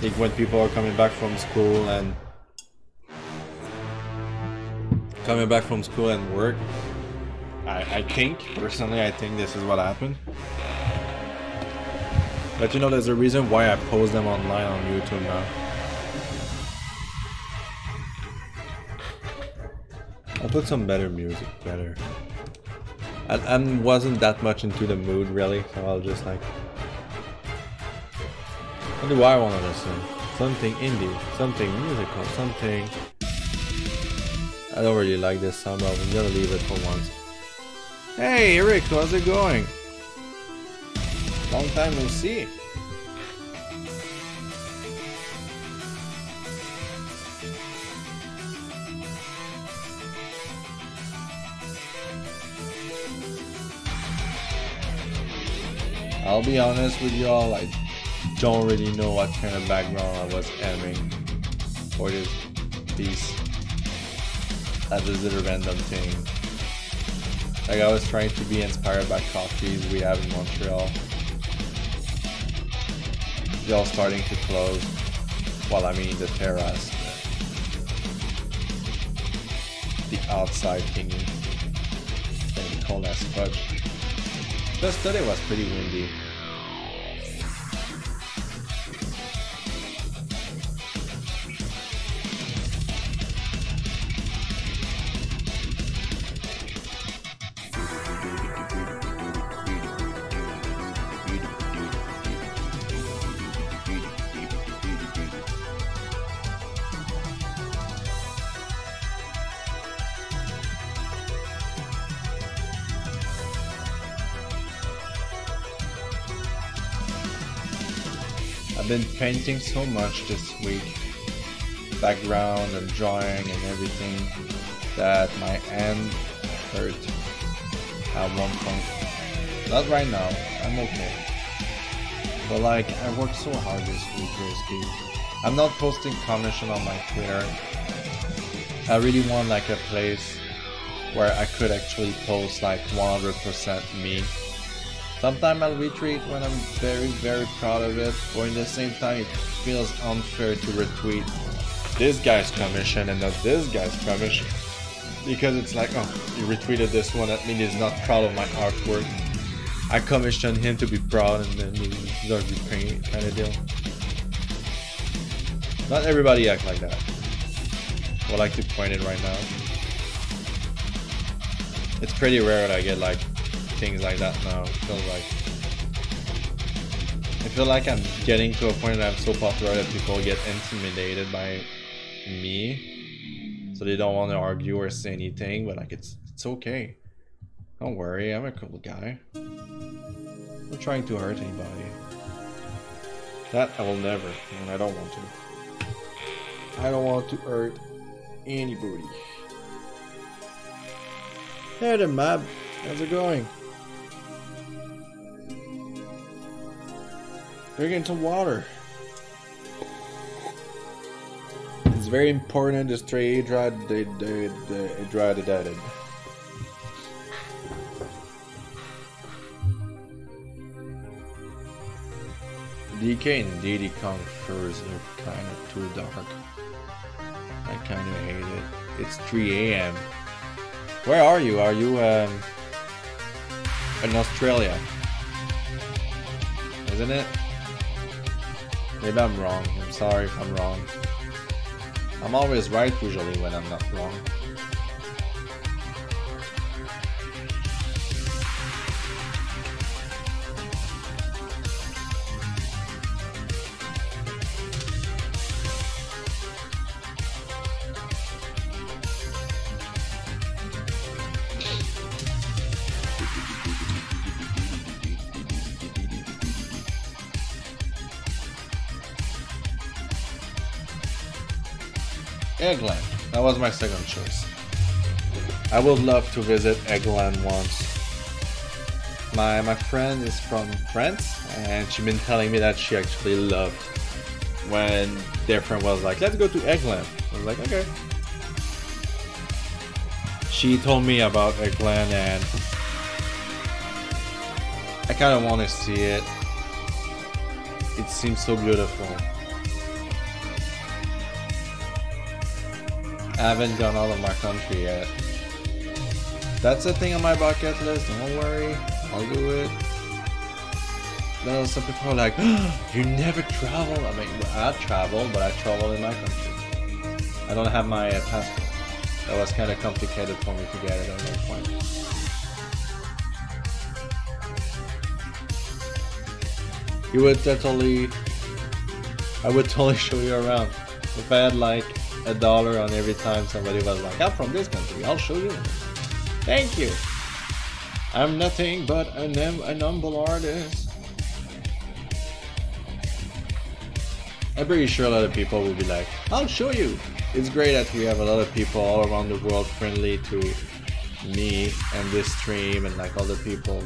Like when people are coming back from school and work. I think, personally, I think this is what happened. But you know, there's a reason why I post them online on YouTube now. I'll put some better music, I wasn't that much into the mood really, so I'll just like... What do I want to listen? Something indie, something musical, something... I don't really like this song, but I'm gonna leave it for once. Hey Eric, how's it going? Long time no see. I'll be honest with y'all, I don't really know what kind of background I was aiming for this piece. I just did a random thing. Like I was trying to be inspired by coffees we have in Montreal. They're all starting to close. Well, I mean the terrace. The outside thingy. It's cold as fudge. Just today was pretty windy. I've been painting so much this week, background and drawing and everything, that my hand hurt at one point. Not right now, I'm okay. But like, I worked so hard this week, Risky. I'm not posting commission on my Twitter. I really want like a place where I could actually post like 100% me. Sometimes I'll retweet when I'm very, very proud of it, but in the same time it feels unfair to retweet this guy's commission and not this guy's commission. Because it's like, oh, you retweeted this one, that means he's not proud of my artwork. I commissioned him to be proud and then he's not be paying kind of deal. Not everybody acts like that. I would like to point it right now. It's pretty rare that I get like things like that now. I feel like I'm getting to a point that I'm so popular that people get intimidated by me, so they don't want to argue or say anything. But like it's okay. Don't worry, I'm a cool guy. I'm not trying to hurt anybody. That I will never, and I don't want to. I don't want to hurt anybody. Hey there, Mab. How's it going? Drinking some water. It's very important to stay hydrated. DK and Diddy Kong furs look kind of too dark. I kind of hate it. It's 3 a.m. Where are you? Are you in Australia? Isn't it? Maybe I'm wrong. I'm sorry if I'm wrong. I'm always right usually when I'm not wrong. Eggland. That was my second choice. I would love to visit Eggland once. My friend is from France, and she's been telling me that she actually loved when their friend was like, let's go to Eggland. I was like, okay. She told me about Eggland, and I kind of want to see it. It seems so beautiful. I haven't gone out of my country yet. That's the thing on my bucket list, don't worry, I'll do it. Now some people are like, oh, you never travel. I mean, I travel, but I travel in my country. I don't have my passport. That was kind of complicated for me to get it at one point. I would totally show you around. If I had like $1 on every time somebody was like, I'm from this country, I'll show you. Thank you. I'm nothing but an humble artist. I'm pretty sure a lot of people will be like, I'll show you. It's great that we have a lot of people all around the world friendly to me and this stream and like other people.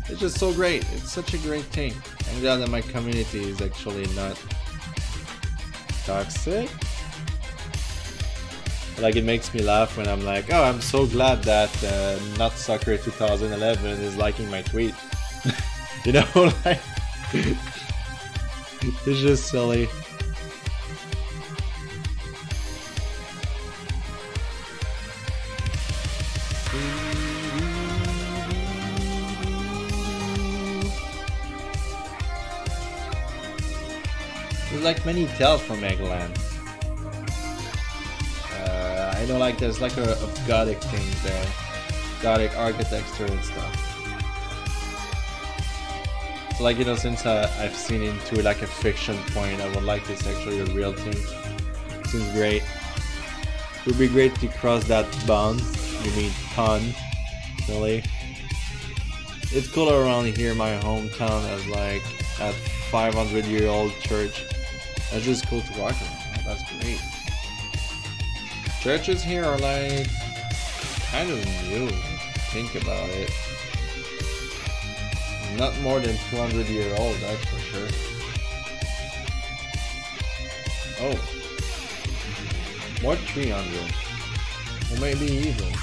It's just so great. It's such a great thing. I'm glad that my community is actually not toxic. Like, it makes me laugh when I'm like, oh, I'm so glad that Not Soccer 2011 is liking my tweet. You know, like, it's just silly. There's like many tales from Eggland. I know, like, there's like a gothic thing there, gothic architecture and stuff. So, like, you know, since I've seen into like a fiction point, I would like this actually a real thing. Seems great. It would be great to cross that bond. You mean pun, really? It's cool around here. My hometown has like a 500-year-old church. That's just cool to walk around. That's great. Churches here are like kind of new. Think about it. Not more than 200 years old, that's for sure. Oh, more 300, or maybe even.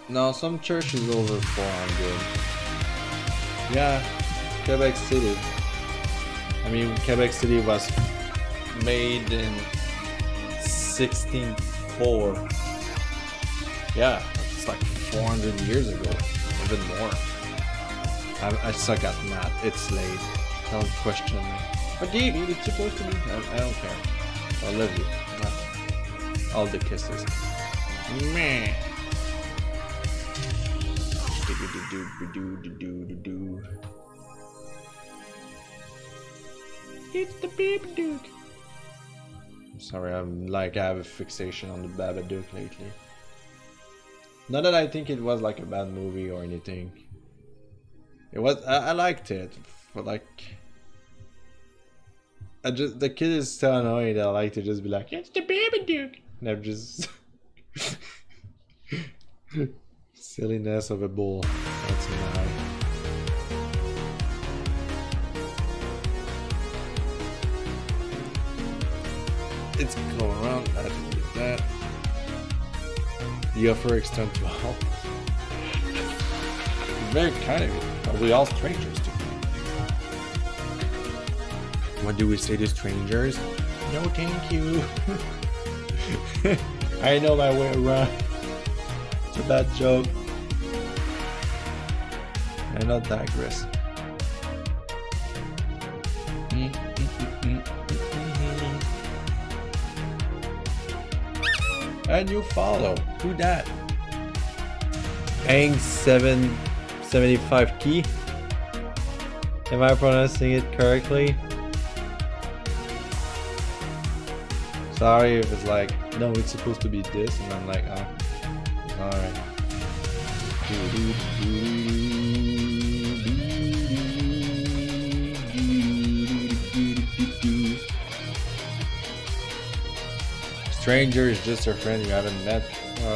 No, some church is over 400. Yeah, Quebec City. I mean, Quebec City was made in 1604. Yeah, it's like 400 years ago, even more. I suck at math. It's late. Don't question me. But Dave, it's supposed to be. I don't care. I love you. All the kisses. Meh. It's the Babadook. I'm sorry, I have a fixation on the Babadook lately. Not that I think it was like a bad movie or anything. It was. I liked it, but like, the kid is so annoying that I like to just be like, it's the Babadook, and I'm just silliness of a bull. That's my. It's go around, that with that. The offer extend to help. Very kind of you. Are we all strangers to you? What do we say to strangers? No, thank you. I know my way around. It's a bad joke. I not digress. And you follow. Who that? Ang 775 key. Am I pronouncing it correctly? Sorry if it's like, no, it's supposed to be this, and I'm like, oh, alright. Stranger is just a friend you haven't met.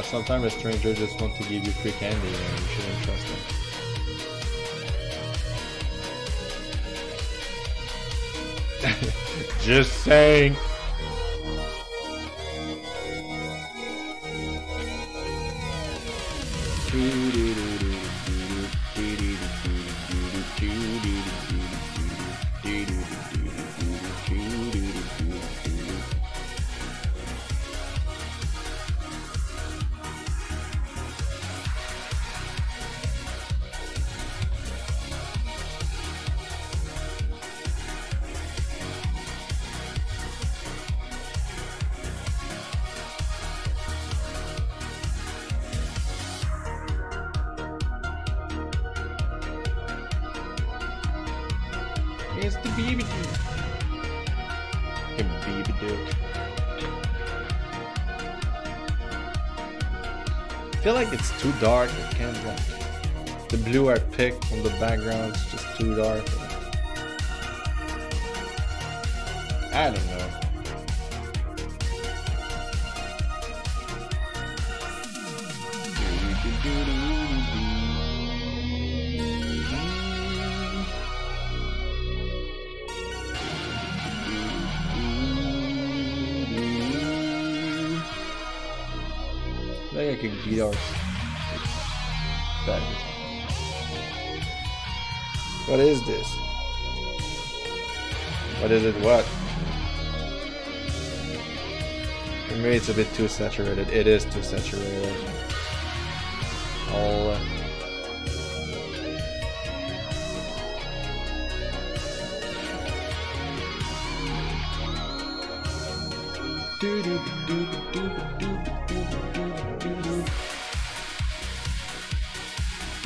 Sometimes a stranger just wants to give you free candy and you shouldn't trust them. Just saying. It's the baby dude. The baby dude. I feel like it's too dark. I can't like the blue I picked from the background is just too dark. I don't know. Like I could guitar. What is this? What is it? What? For me, it's a bit too saturated. It is too saturated. All.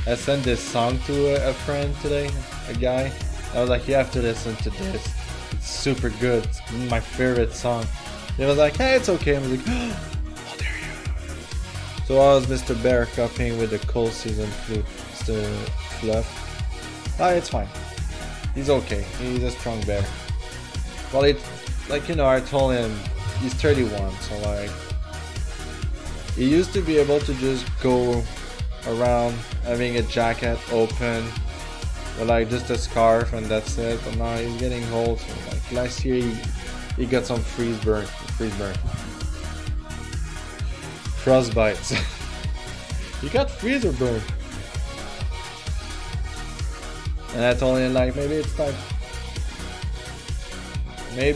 I sent this song to a friend today, a guy. I was like, you have to listen to this. It's super good. It's my favorite song. He was like, hey, it's okay. I was like, how dare you? So I was Mr. Bear copying with the cold season fluff. Ah, it's fine. He's okay. He's a strong bear. Well, it's like, you know, I told him he's 31, so like, he used to be able to just go around having a jacket open with like just a scarf and that's it, but now he's getting old, so like last year he got some frostbites. He got freezer burn, and I told him like maybe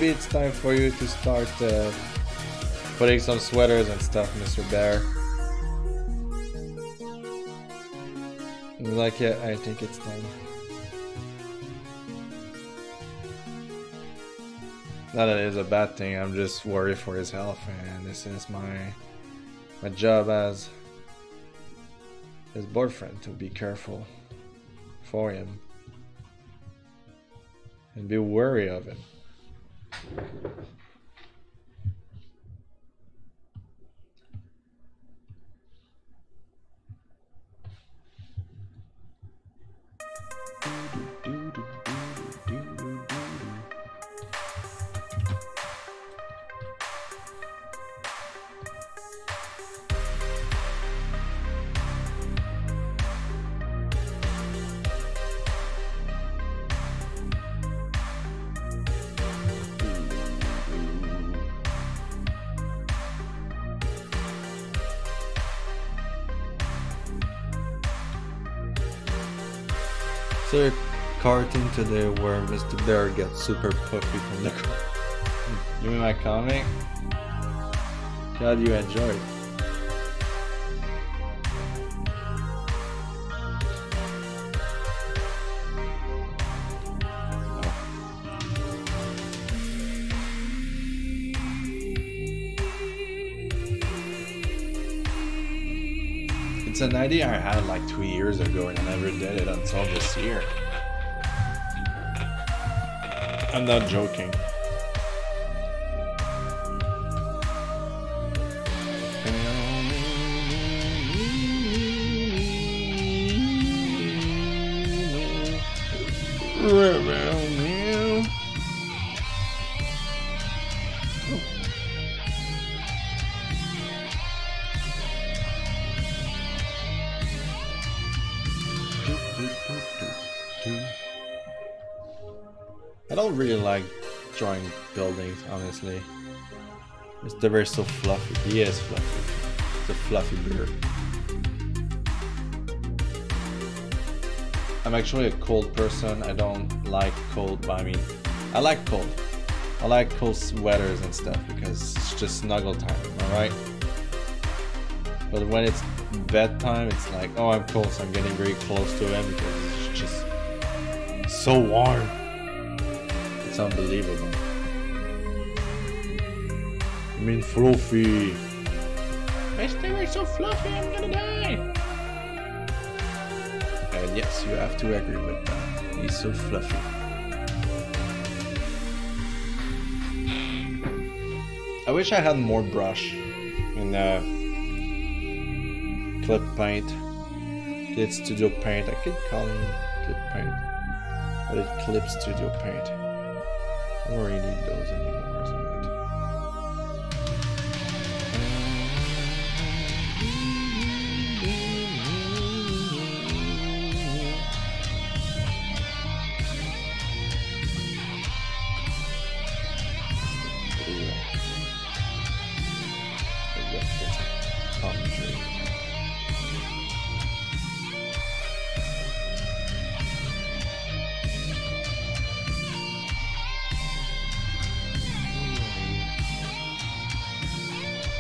it's time for you to start putting some sweaters and stuff, Mr. Bear. Like, yeah, I think it's time. Not that it is a bad thing, I'm just worried for his health, and this is my job as his boyfriend, to be careful for him and be wary of him. So a cartoon today where Mr. Bear gets super puffy from the car. You mean my comic? How do you enjoy it? It's an idea I had like 2 years ago and I never did it until this year. I'm not joking. I don't really like drawing buildings, honestly. Mr. Bear is so fluffy. He is fluffy. It's a fluffy bear. I'm actually a cold person. I don't like cold, but I mean, I like cold. I like cold sweaters and stuff because it's just snuggle time, alright? But when it's bedtime, it's like, oh, I'm cold, so I'm getting very close to him because it's just so warm. It's unbelievable. I mean, fluffy. My stomach is so fluffy, I'm gonna die. And yes, you have to agree with that. He's so fluffy. I wish I had more brush in clip paint. Clip studio paint. I could call it clip paint, but it's clip studio paint. I don't really need those anymore, isn't it?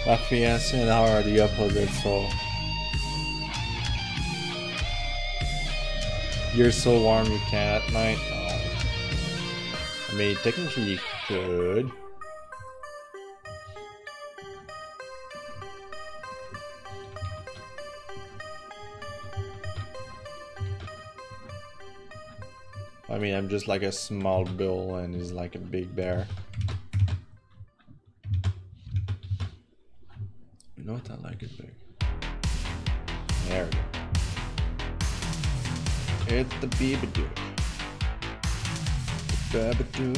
La fiancée and how are the opposites, so you're so warm you can't at night. Oh. I mean, technically you could. I mean, I'm just like a small bull and he's like a big bear. You know what? I like it big. There we go. It's the Deadanthro. Deadanthro.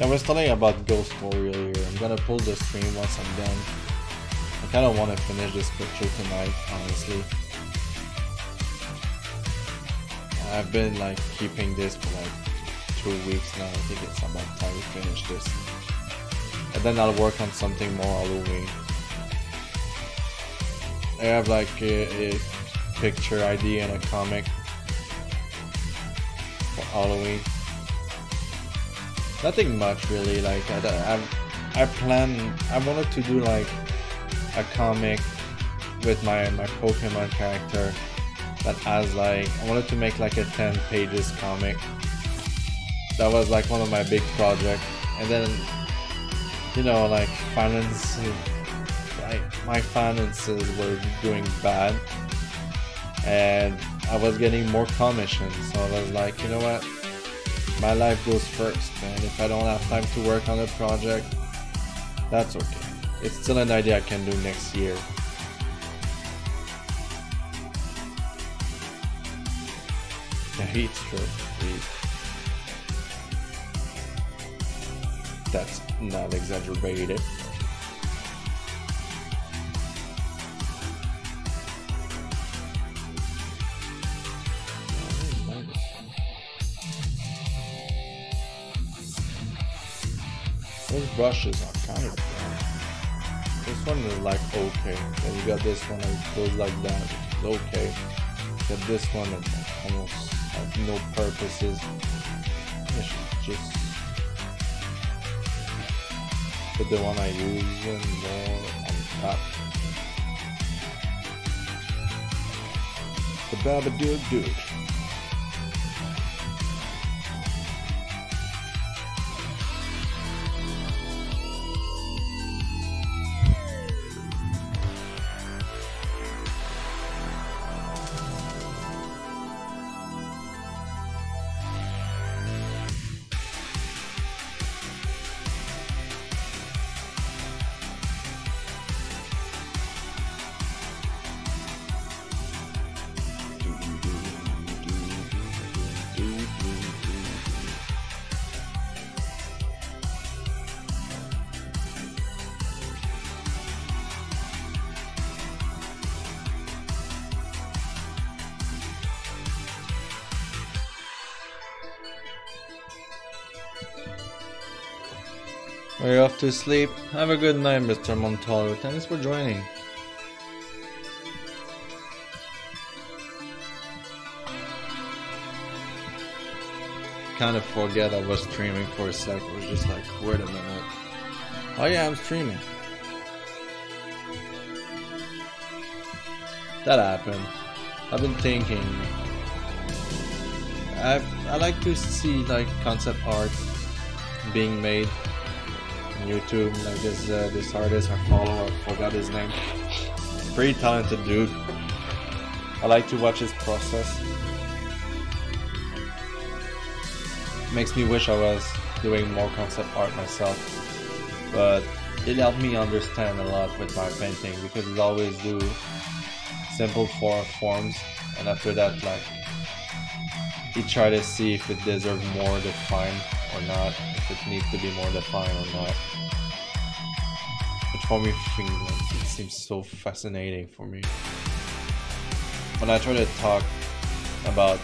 I was telling you about Ghost Story earlier. I'm gonna pull the stream once I'm done. I kinda wanna finish this picture tonight, honestly. I've been like keeping this for like 2 weeks now. I think it's about time we finish this. And then I'll work on something more Halloween. I have like a picture idea and a comic for Halloween. Nothing much really. Like I wanted to do like a comic with my Pokemon character that has like, I wanted to make like a 10 pages comic. That was like one of my big projects. And then, you know, like my finances were doing bad and I was getting more commissions, so I was like, you know what, my life goes first, and if I don't have time to work on a project, that's okay. It's still an idea I can do next year. Yeah, it's true. That's not exaggerated. Those brushes are kind of bad. This one is like okay. Then you got this one that goes like that, which is okay. Get this one that almost have no purposes. I should just put the one I use more on top. The Babadook Dude. Are you off to sleep? Have a good night, Mr. Montalvo. Thanks for joining. Kind of forget I was streaming for a sec. I was just like, wait a minute. Oh yeah, I'm streaming. That happened. I've been thinking. I like to see like concept art being made on YouTube. Like this artist I follow, I forgot his name. Pretty talented dude. I like to watch his process. Makes me wish I was doing more concept art myself, but it helped me understand a lot with my painting because it always do simple forms, and after that, like, you try to see if it deserves more define or not, if it needs to be more defined or not. Which for me, it seems so fascinating for me. When I try to talk about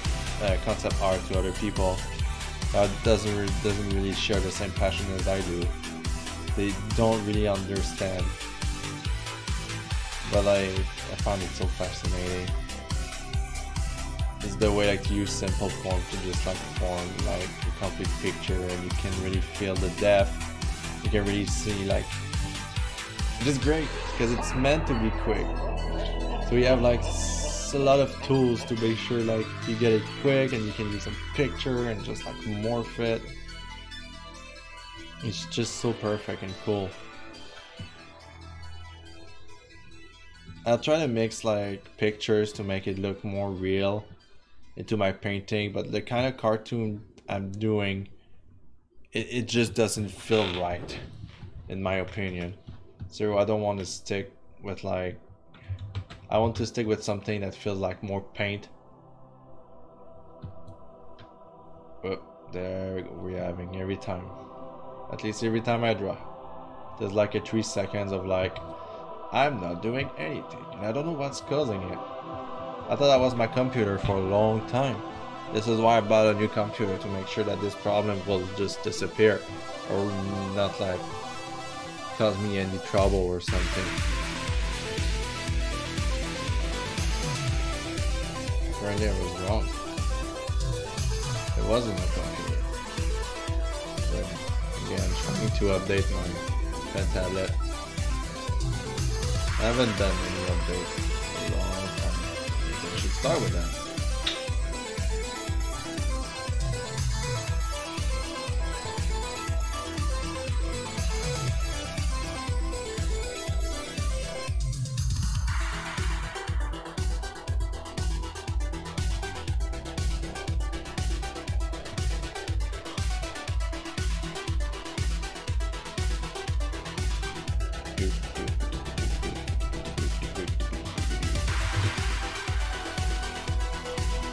concept art to other people that doesn't really share the same passion as I do, they don't really understand. But I find it so fascinating. It's the way like to use simple form to just like form like a complete picture, and you can really feel the depth. You can really see like, it's just great because it's meant to be quick. So we have like a lot of tools to make sure like you get it quick and you can use some picture and just like morph it. It's just so perfect and cool. I'll try to mix like pictures to make it look more real into my painting, but the kind of cartoon I'm doing, it just doesn't feel right in my opinion. So I don't want to stick with like, I want to stick with something that feels like more paint. Oh, there we're having every time. At least every time I draw. There's like a 3 seconds of like, I'm not doing anything, and I don't know what's causing it. I thought that was my computer for a long time. This is why I bought a new computer, to make sure that this problem will just disappear, or not like cause me any trouble or something. Apparently I was wrong. It wasn't my computer. But again, I'm trying to update my pen tablet. I haven't done any updates in a long time. Maybe I should start with that.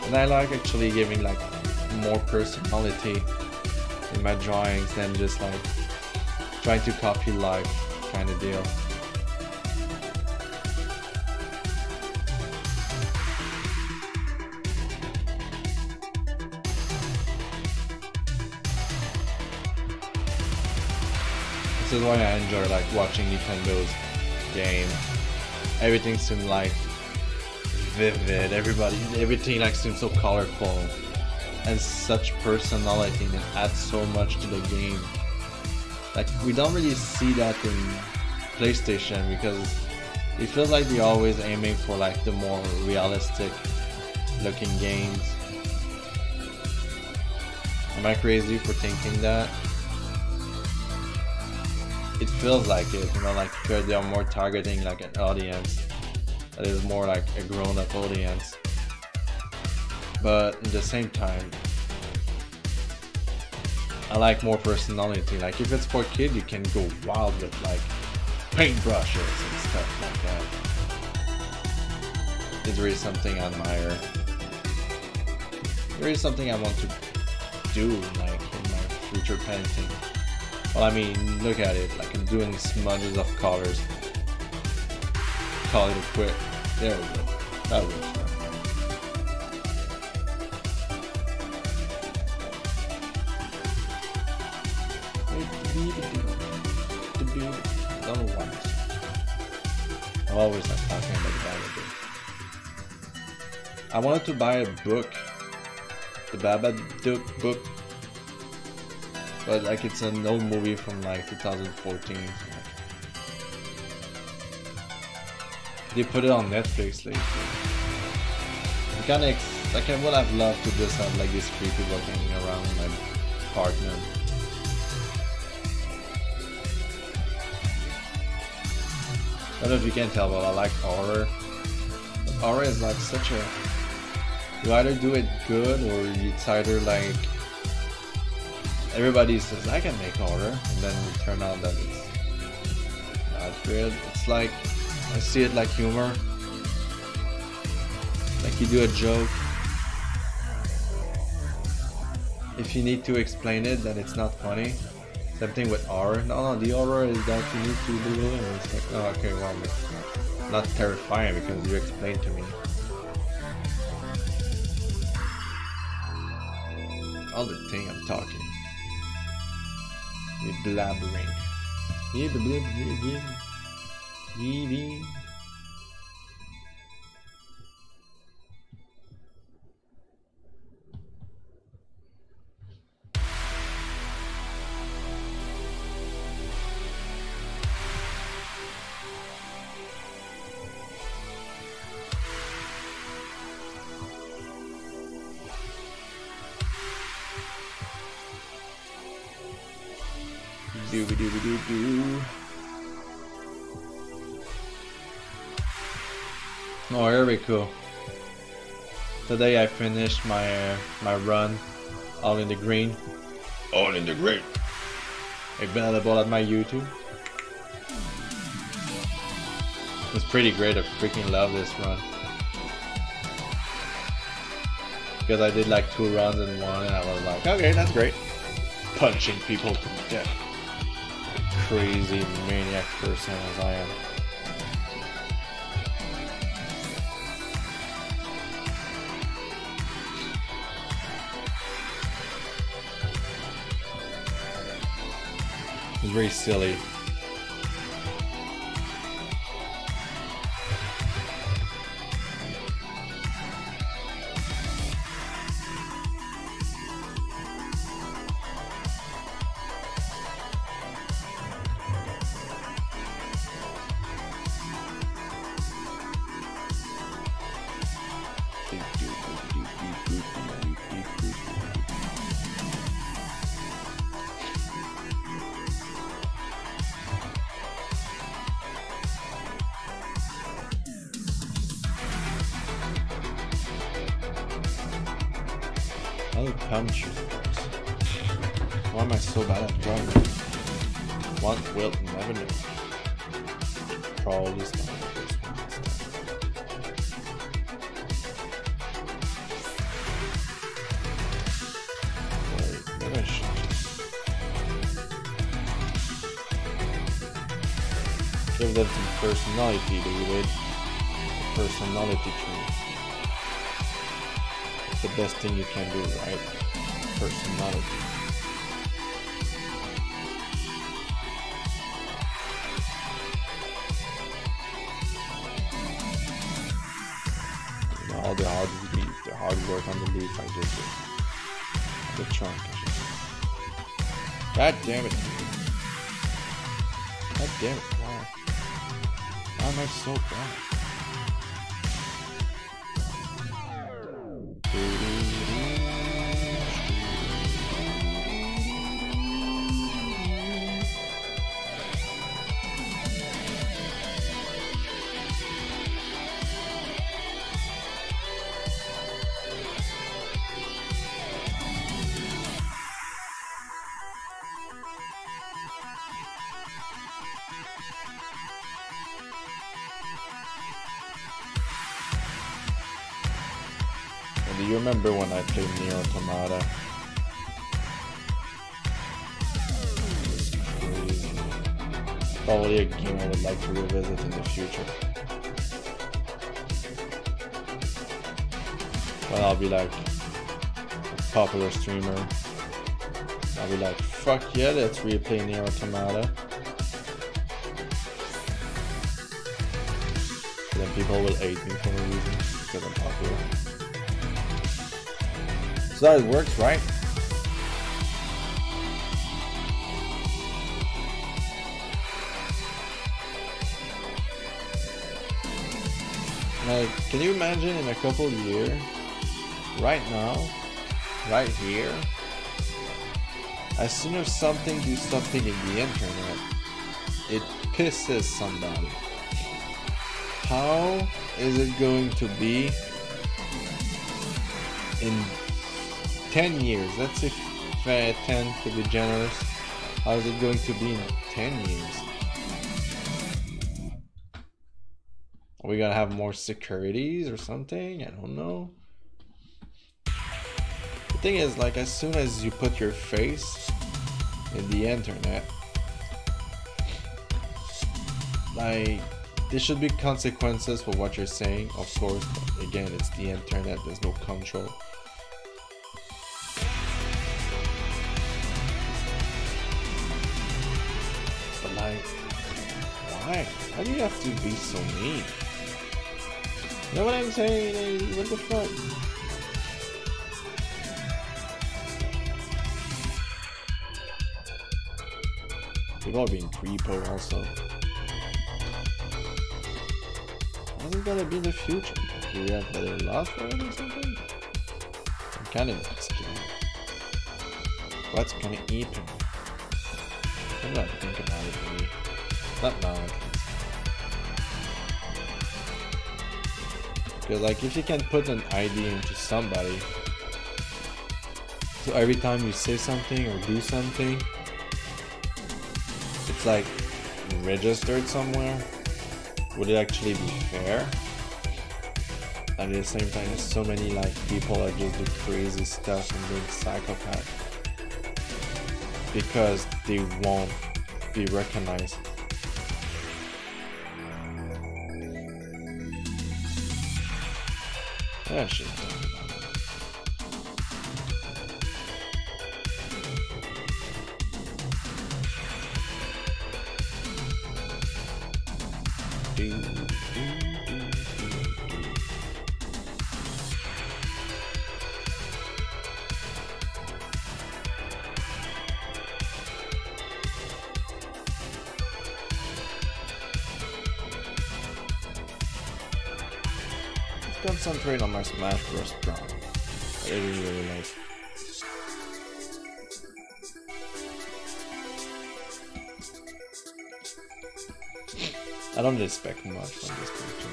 And I like actually giving like more personality in my drawings than just like trying to copy life kind of deal. This is why I enjoy like watching Nintendo's game. Everything seems like vivid. Everything like seems so colorful and such personality, and it adds so much to the game. Like we don't really see that in PlayStation because it feels like they're always aiming for like the more realistic looking games. Am I crazy for thinking that? It feels like it, you know, like because they are more targeting like an audience that is more like a grown-up audience. But at the same time, I like more personality. Like if it's for kids, you can go wild with like paintbrushes and stuff like that. It's really something I admire. There is something I want to do like in my future painting. Well, I mean, look at it, like I'm doing smudges of colors. Call it a quit. There we go. That works. I don't know why. I'm always like talking about the Bible. I wanted to buy a book, the Babadook book, but like it's an old movie from like 2014. They put it on Netflix lately. I would have loved to just have like this creepy looking around my apartment. I don't know if you can tell, but I like horror. But horror is like such a... You either do it good or it's either like... Everybody says, I can make horror, and then it turns out that it's not good. It's like... I see it like humor. Like you do a joke. If you need to explain it, then it's not funny. Same thing with horror. No, the horror is that you need to do it, and it's like, oh, okay, well, it's not terrifying because you explained to me. All the thing I'm talking. You're blabbering. Oh, here we go. Today I finished my run, all in the green. All in the green. Available at my YouTube. It was pretty great. I freaking love this run. Because I did like 2 runs in one, and I was like, okay, that's great. Punching people to death. Crazy maniac person as I am. It's very silly. I'll punch you first. Why am I so bad at driving? One will never know. Probably start with this one instead. Wait, maybe I should just give them some personality, David. A personality tree. The best thing you can do, right? Personality. all the hard work on the leaf I just did. The trunk, I should say. God damn it. God damn it, why? Why am I so bad? Do you remember when I played Nier Automata? Probably a game I would like to revisit in the future. Well, I'll be like a popular streamer. I'll be like, fuck yeah, let's replay Nier Automata. Then people will hate me for no reason because I'm popular. So that works, right? Like, can you imagine in a couple of years, right now, right here, as soon as something do something in the internet, it pisses somebody. How is it going to be in 10 years? Let's say 10 to be generous. How is it going to be in 10 years? Are we gonna have more securities or something? I don't know. The thing is, like, as soon as you put your face in the internet, like, there should be consequences for what you're saying, of course, but again, it's the internet, there's no control. But like, why? Why do you have to be so mean? You know what I'm saying? Like, what the fuck? People are being creepo also. How's it gonna be in the future? Do we have better laws for it or something? I'm kind of scared. What's gonna eat me? I'm not thinking about it really. Not now at least. Because like, if you can put an ID into somebody, so every time you say something or do something, it's like registered somewhere, would it actually be fair? And at the same time, so many like people that just do crazy stuff and being psychopath because they won't be recognized. That shit. Concentrate on my Smash Bros. Pro. I really like. I don't expect much from this picture.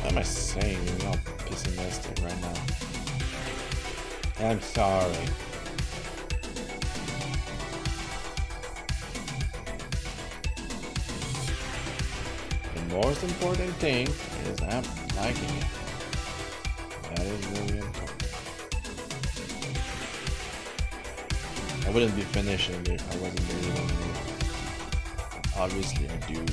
What am I saying? I'm not pessimistic right now. I'm sorry. The most important thing is I'm liking it. That is really important. I wouldn't be finishing it if I wasn't believing in it. Obviously I do.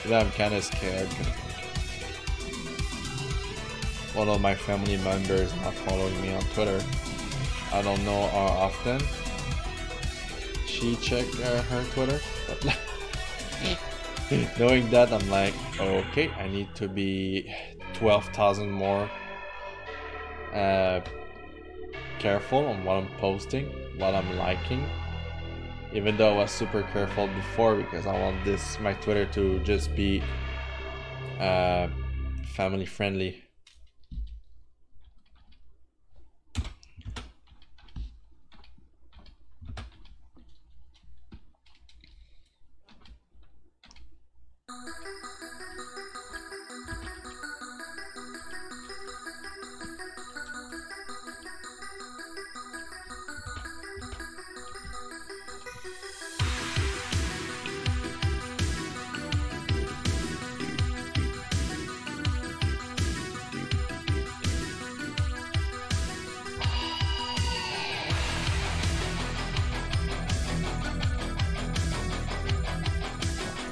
Yeah, I'm kind of scared. One of my family members not following me on Twitter. I don't know how often she checked her Twitter, but knowing that, I'm like, okay, I need to be 12,000 more careful on what I'm posting, what I'm liking. Even though I was super careful before because I want my Twitter to just be family friendly.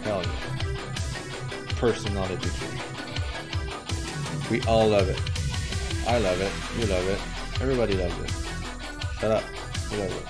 Hell yeah. Personality tree. We all love it. I love it. You love it. Everybody loves it. Shut up. You love it.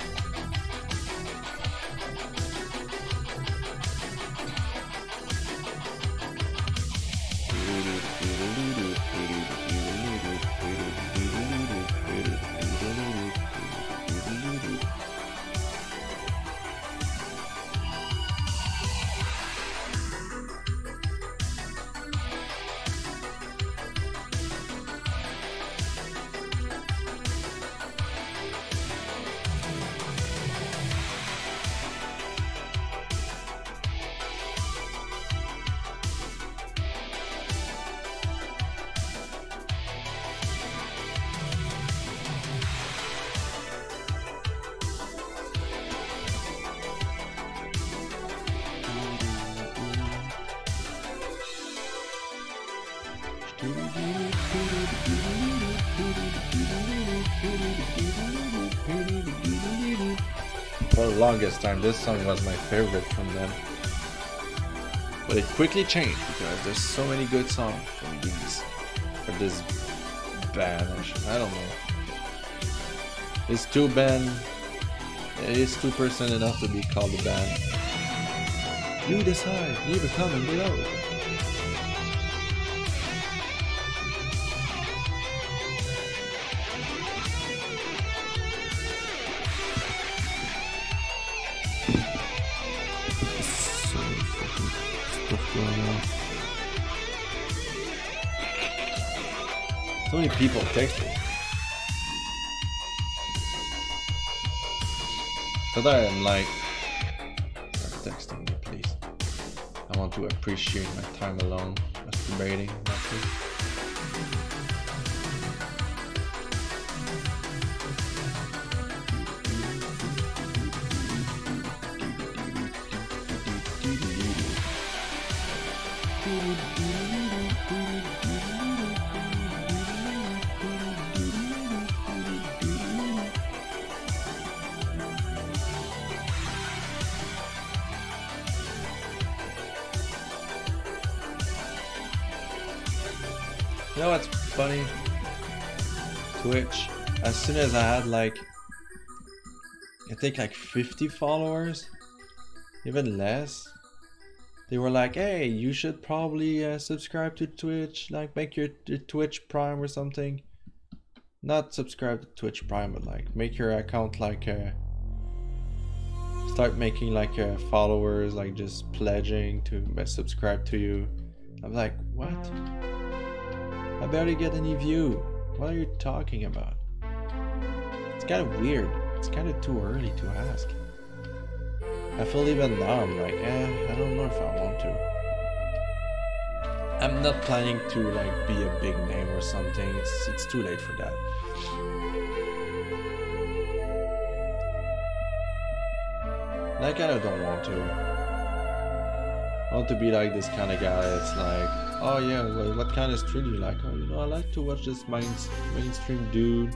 For the longest time, this song was my favorite from them. But it quickly changed because there's so many good songs from this band. I don't know. It's two band. It is 2% enough to be called a band. You decide. Leave a comment below. So many people text me. So that I'm like, start texting me, please. I want to appreciate my time alone, masturbating. You know what's funny? Twitch, as soon as I had like, I think like 50 followers, even less, they were like, hey, you should probably subscribe to Twitch, like make your Twitch Prime or something. Not subscribe to Twitch Prime, but like make your account like, start making like followers, like just pledging to subscribe to you. I'm like, what? I barely get any view. What are you talking about? It's kind of weird. It's kind of too early to ask. I feel even now I'm like, I don't know if I want to. I'm not planning to like be a big name or something. It's too late for that. I kind of don't want to. I want to be like this kind of guy that's like, oh yeah, well, what kind of stream do you like? Oh, you know, I like to watch this mainstream dude.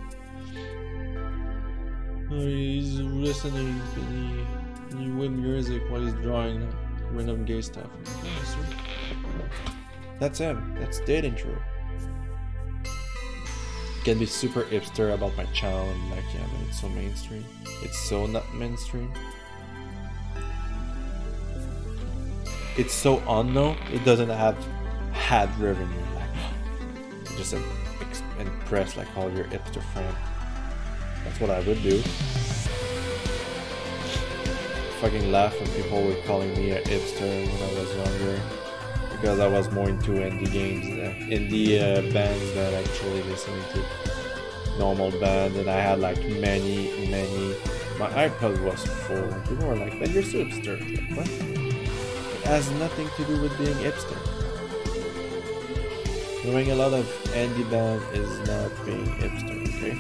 Oh, he's listening to the new music while he's drawing. random gay stuff. Yeah, sweet. That's him. That's Deadanthro. Can be super hipster about my channel and like, yeah, but it's so mainstream. It's so not mainstream. It's so unknown. It doesn't have had revenue. Like, just impress like all your hipster friends. That's what I would do. Fucking laugh when people were calling me a hipster when I was younger. Because I was more into indie games, indie bands than actually listening to normal bands, and I had like many. My iPod was full. People were like, "Man, you're so hipster." Like, what? It has nothing to do with being hipster. Knowing a lot of indie band is not being hipster, okay?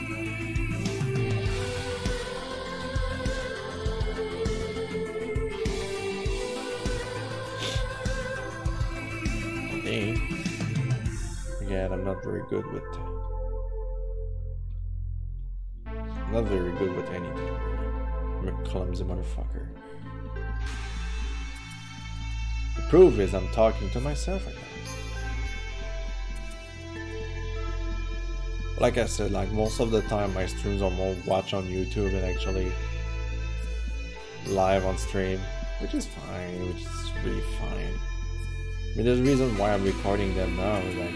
Again, I'm not very good with anything, really. I'm a clumsy motherfucker. The proof is I'm talking to myself right now. Like I said, like most of the time my streams are more watch on YouTube and actually live on stream, which is fine, which is really fine. I mean, there's a reason why I'm recording them now, like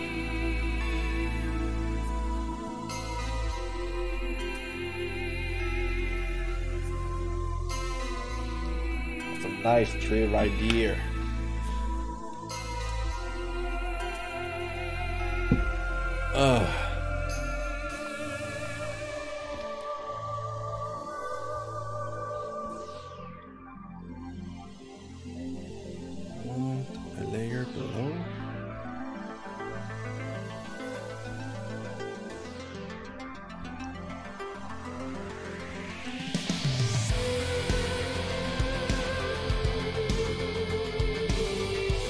that's a nice tree right here. Ugh.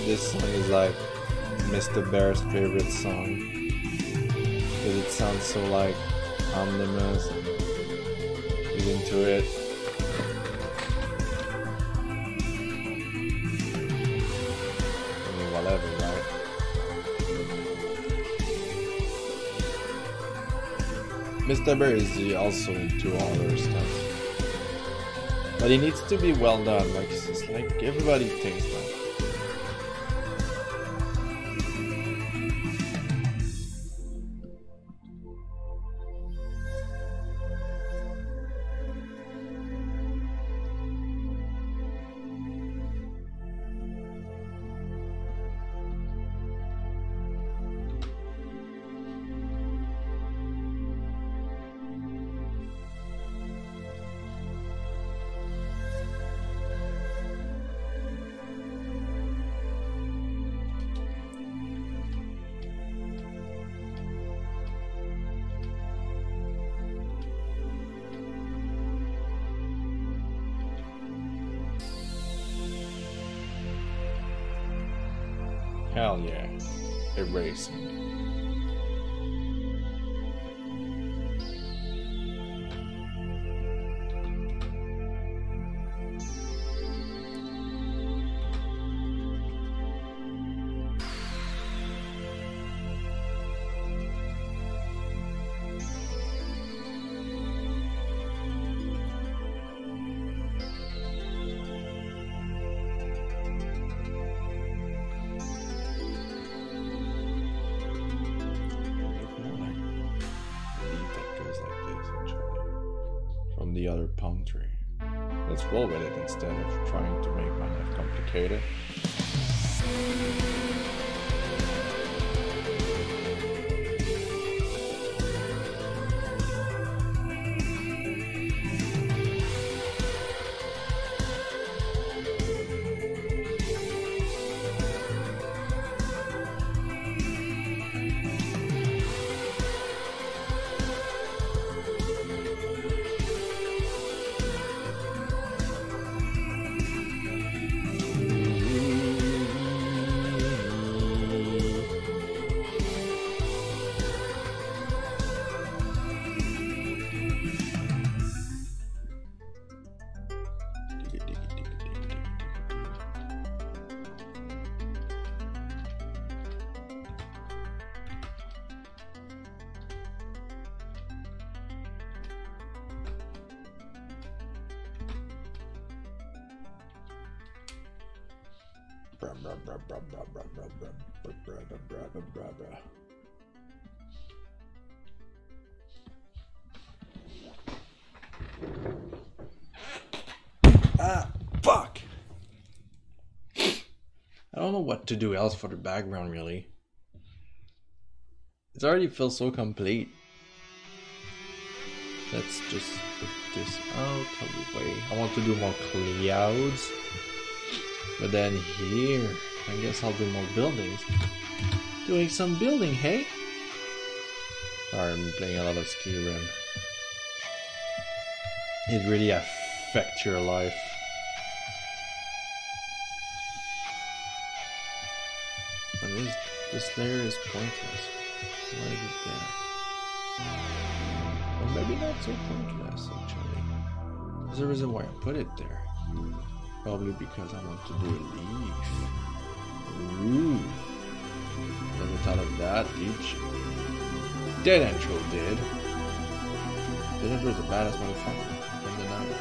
This song is like Mr. Bear's favorite song because it sounds so like omnibus. He's into it. I mean, whatever, right? Mr. Bear is also into other stuff, but he needs to be well done. Like it's just like everybody thinks that. Hell yeah, erasing. The other palm tree. Let's roll with it instead of trying to make my life complicated. Ah, fuck! I don't know what to do else for the background, really. It already feels so complete. Let's just put this out of the way. I want to do more clouds. But then here, I guess I'll do more buildings. Doing some building, hey? Sorry, I'm playing a lot of Skyrim. It really affects your life. But this layer is pointless. Why is it there? Or maybe not so pointless, actually. There's a reason why I put it there. Probably because I want to do a leaf. Ooh. Never thought of that, did you? Deadanthro did. Deadanthro is a badass motherfucker. Can't deny it.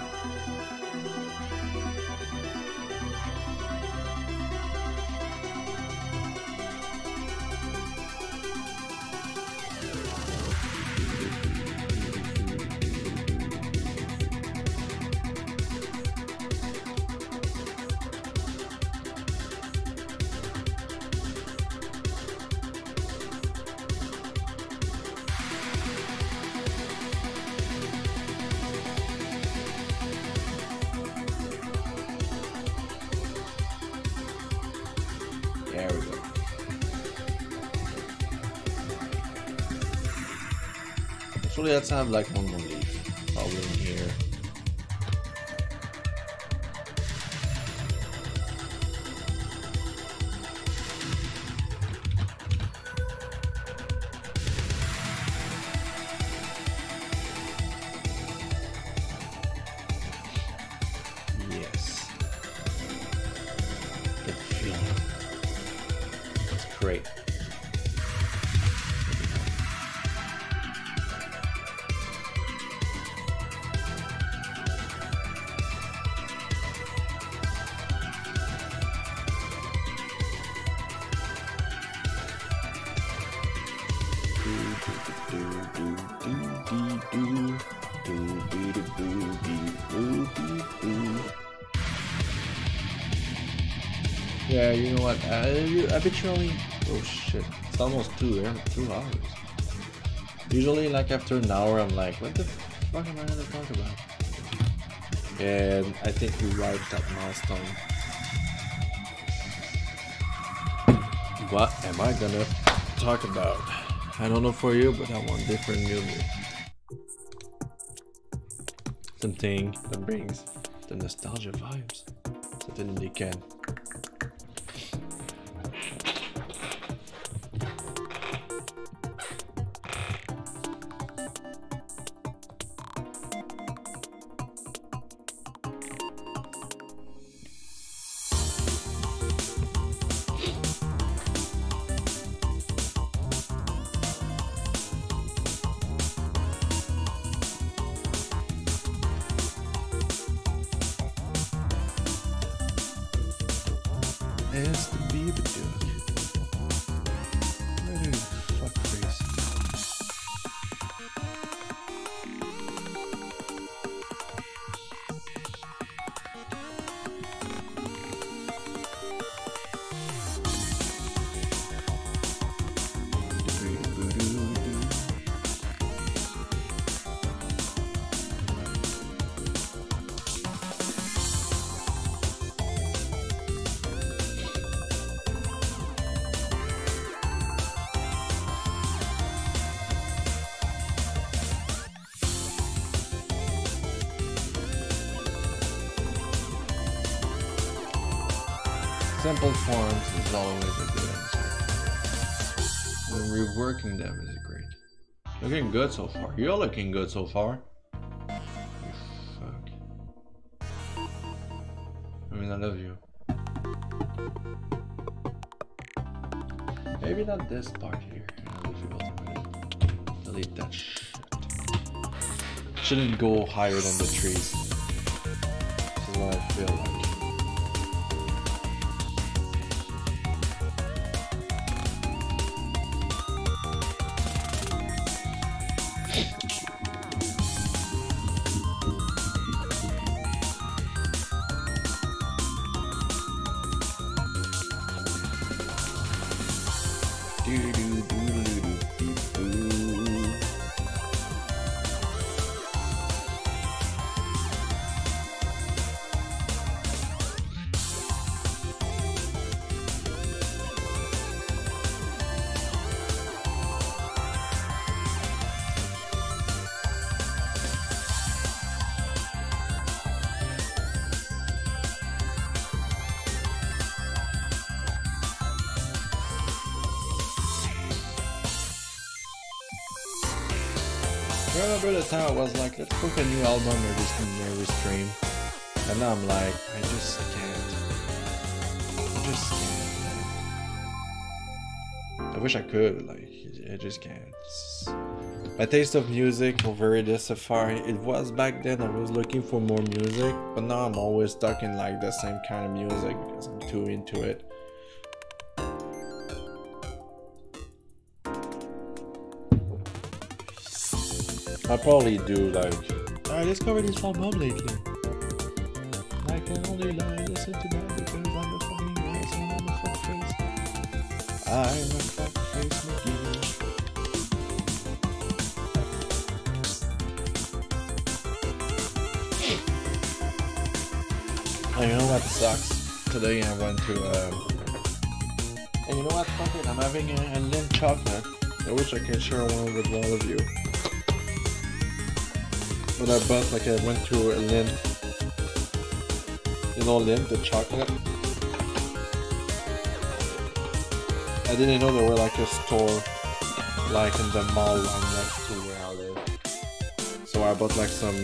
There we go. Actually, let's have like one more leaf. Probably in here. Yes. Good feeling. Great. Yeah, you know what? I bet you only. Oh shit! It's almost 2 hours. Usually, like after an hour, I'm like, what the fuck am I gonna talk about? And I think we reached that milestone. What am I gonna talk about? I don't know for you, but I want different music. Something that brings the nostalgia vibes. Something they can. It's the beaver duck. Where did fuck face? Simple forms is always a good answer. When reworking them is great. Looking good so far. You're looking good so far. You fuck. I mean, I love you. Maybe not this part here. I have difficulty with it. Delete that shit. Shouldn't go higher than the trees. This is what I feel like. I remember the time I was like, let's book a new album every stream. And now I'm like, I just can't. I just can't. I wish I could, like, I just can't. My taste of music will vary this far. It was back then, I was looking for more music, but now I'm always stuck in like the same kind of music because I'm too into it. I'll probably do like, I discovered this album lately. I can only like listen to that because I'm a fucking ass and I'm a fuckface. I'm a fuckface McGee. And you know what sucks? Today I went to and you know what, fuck it, I'm having a Lindt chocolate. I wish I could share one with all of you. But I bought, like, I went to a Lindt, you know Lindt, the chocolate. I didn't know there were like a store, like in the mall next to where I live. So I bought like some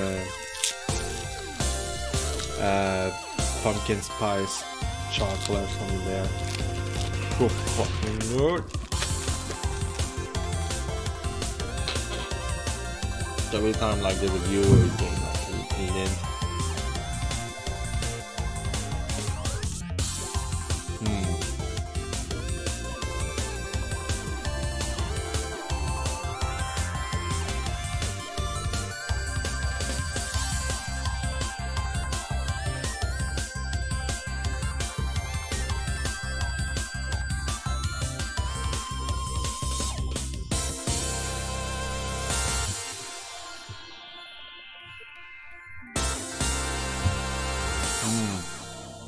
pumpkin spice chocolate from there. Oh fucking lord! Every time like there's a viewer thing like Lindt.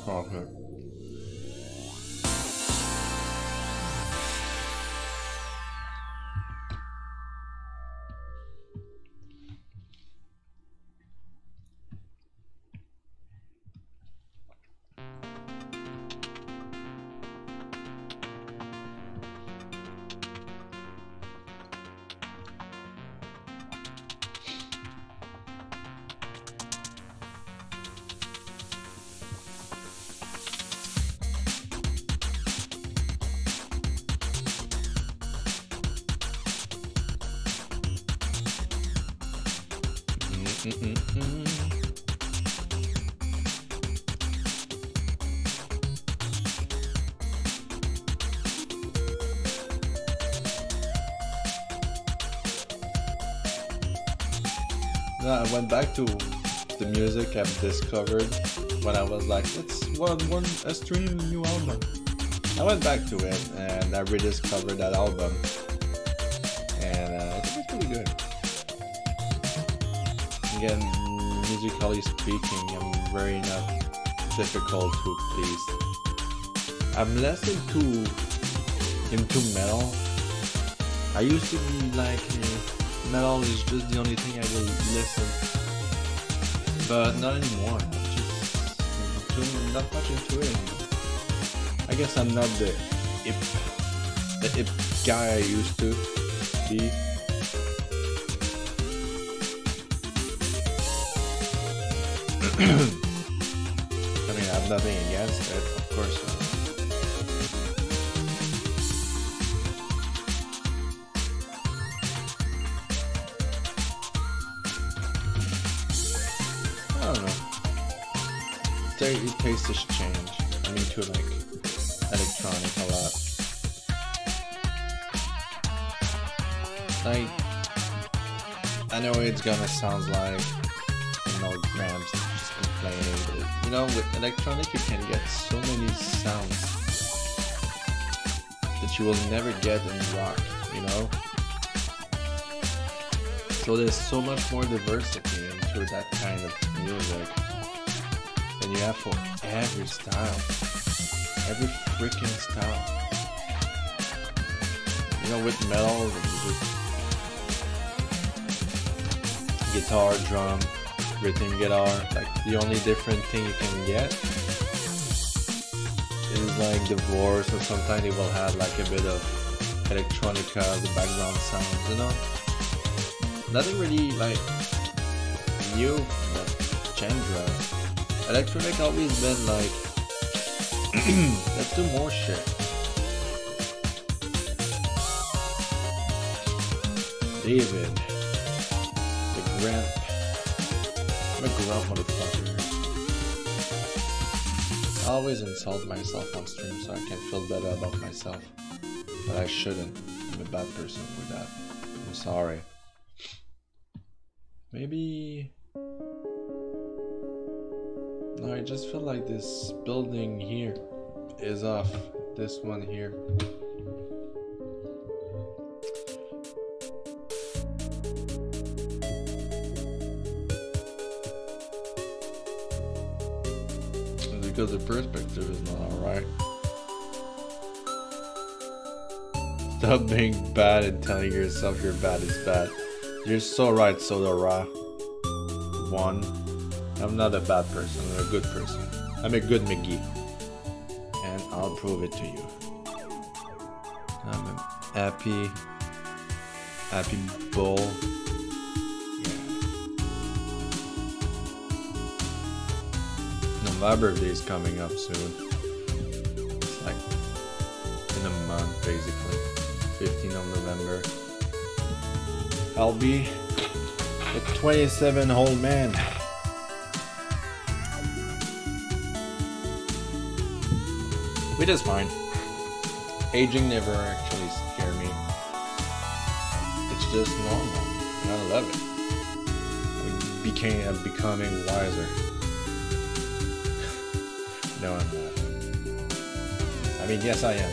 Perfect. Yeah, I went back to the music I've discovered when I was like, let's stream a new album. I went back to it and I rediscovered that album, and I think it's pretty good. Again, musically speaking, I'm very not difficult to please. I'm less into metal. I used to be like, metal is just the only thing I will listen, but not anymore. I'm just not much into it anymore. I guess I'm not the hip guy I used to be. I mean, I have nothing against it, of course. I don't know. Your taste has changed. I'm into like electronic a lot. Like, I know it's gonna sound like, you know, Grams just complaining, but you know, with electronic you can get so many sounds that that you will never get in rock, you know? So there's so much more diversity into that kind of music than you have for every style. Every freaking style. You know, with metal, guitar, drum, rhythm guitar, like the only different thing you can get is like the voice, or sometimes they will have like a bit of electronica, the background sounds, you know? Nothing really like new, but genre. Electronic always been like, let's do more shit. David, the Grump. I'm a Grump motherfucker. I always insult myself on stream so I can feel better about myself. But I shouldn't. I'm a bad person with that. I'm sorry. Maybe... No, I just feel like this building here is off. This one here. Because the perspective is not alright. Stop being bad and telling yourself you're bad is bad. You're so right, Sodora. One. I'm not a bad person, I'm a good person. I'm a good McGee. And I'll prove it to you. I'm a happy bull. My birthday is coming up soon. It's like in a month, basically. 15th of November. I'll be a 27-old man. Which is fine. Aging never actually scared me. It's just normal, and I love it. I'm becoming wiser. No, I'm not. I mean, yes, I am.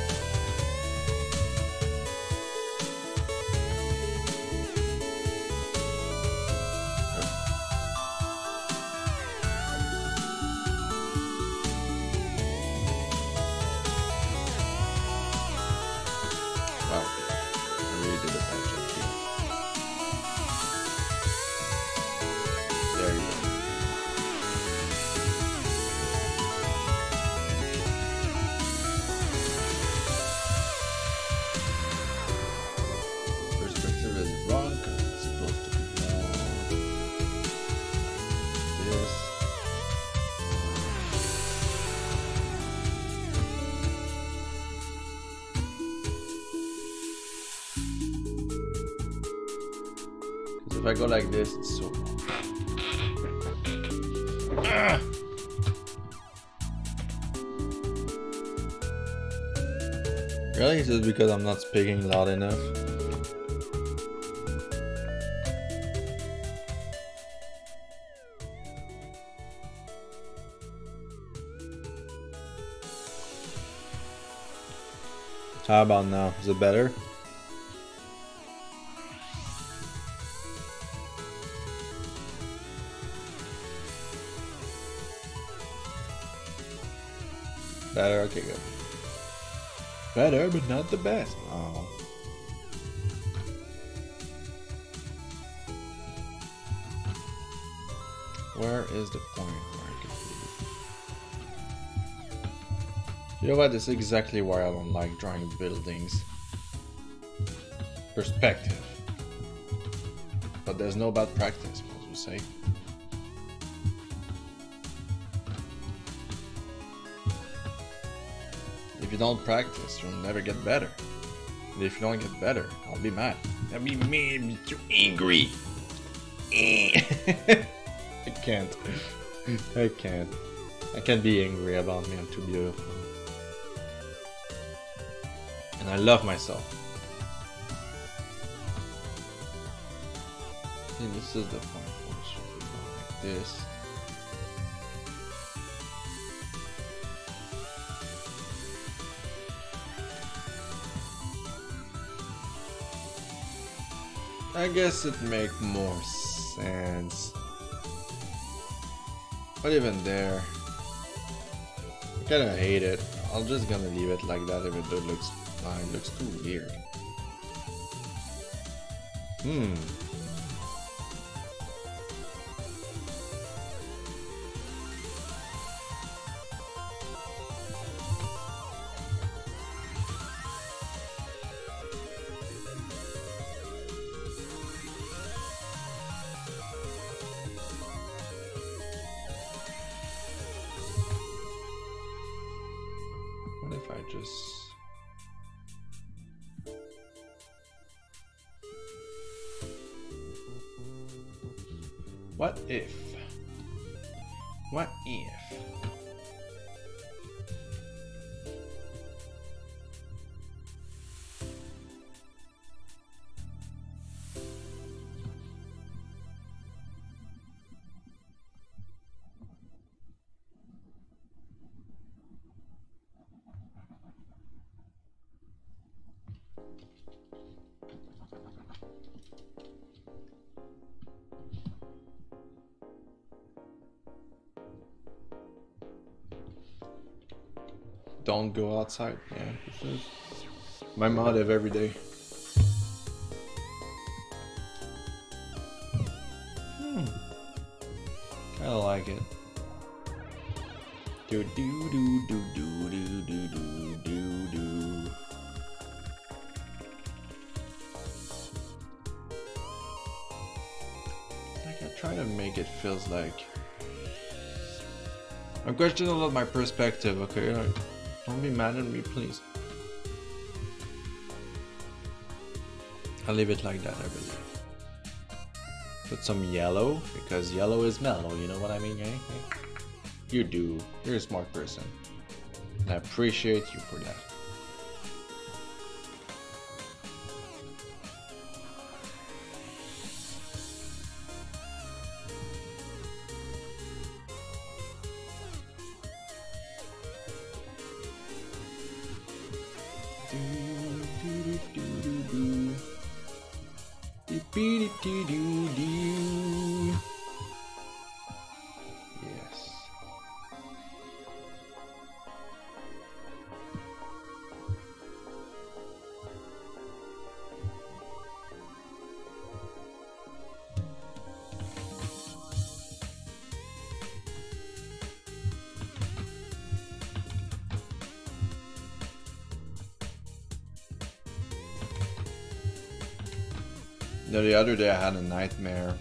Wow, I really did a bad job here. There you go. If I go like this, it's so long. Really? Is it because I'm not speaking loud enough? How about now? Is it better? Better? Okay, good. Better, but not the best. Oh. Where is the point where I can leave? You know what? This is exactly why I don't like drawing buildings. Perspective. But there's no bad practice, as we say. If you don't practice, you'll never get better. And if you don't get better, I'll be mad. I'll be mad, be too angry. I can't. I can't. I can't be angry about me, I'm too beautiful. And I love myself. See, this is the point where it should be like this. I guess it make more sense. But even there, I kinda hate it. I'm just gonna leave it like that if it looks fine. It looks too weird. What if I just... What if? What if? Don't go outside. Yeah, this is my motive every day. Kinda like it. Do do do do do do do do do do. Like I try to make it feels like I'm questioning a lot my perspective. Okay, like, don't be mad at me, please. I'll leave it like that, I believe. Put some yellow, because yellow is mellow, you know what I mean, eh? You do. You're a smart person. And I appreciate you for that. Yes. No, the other day I had a nightmare.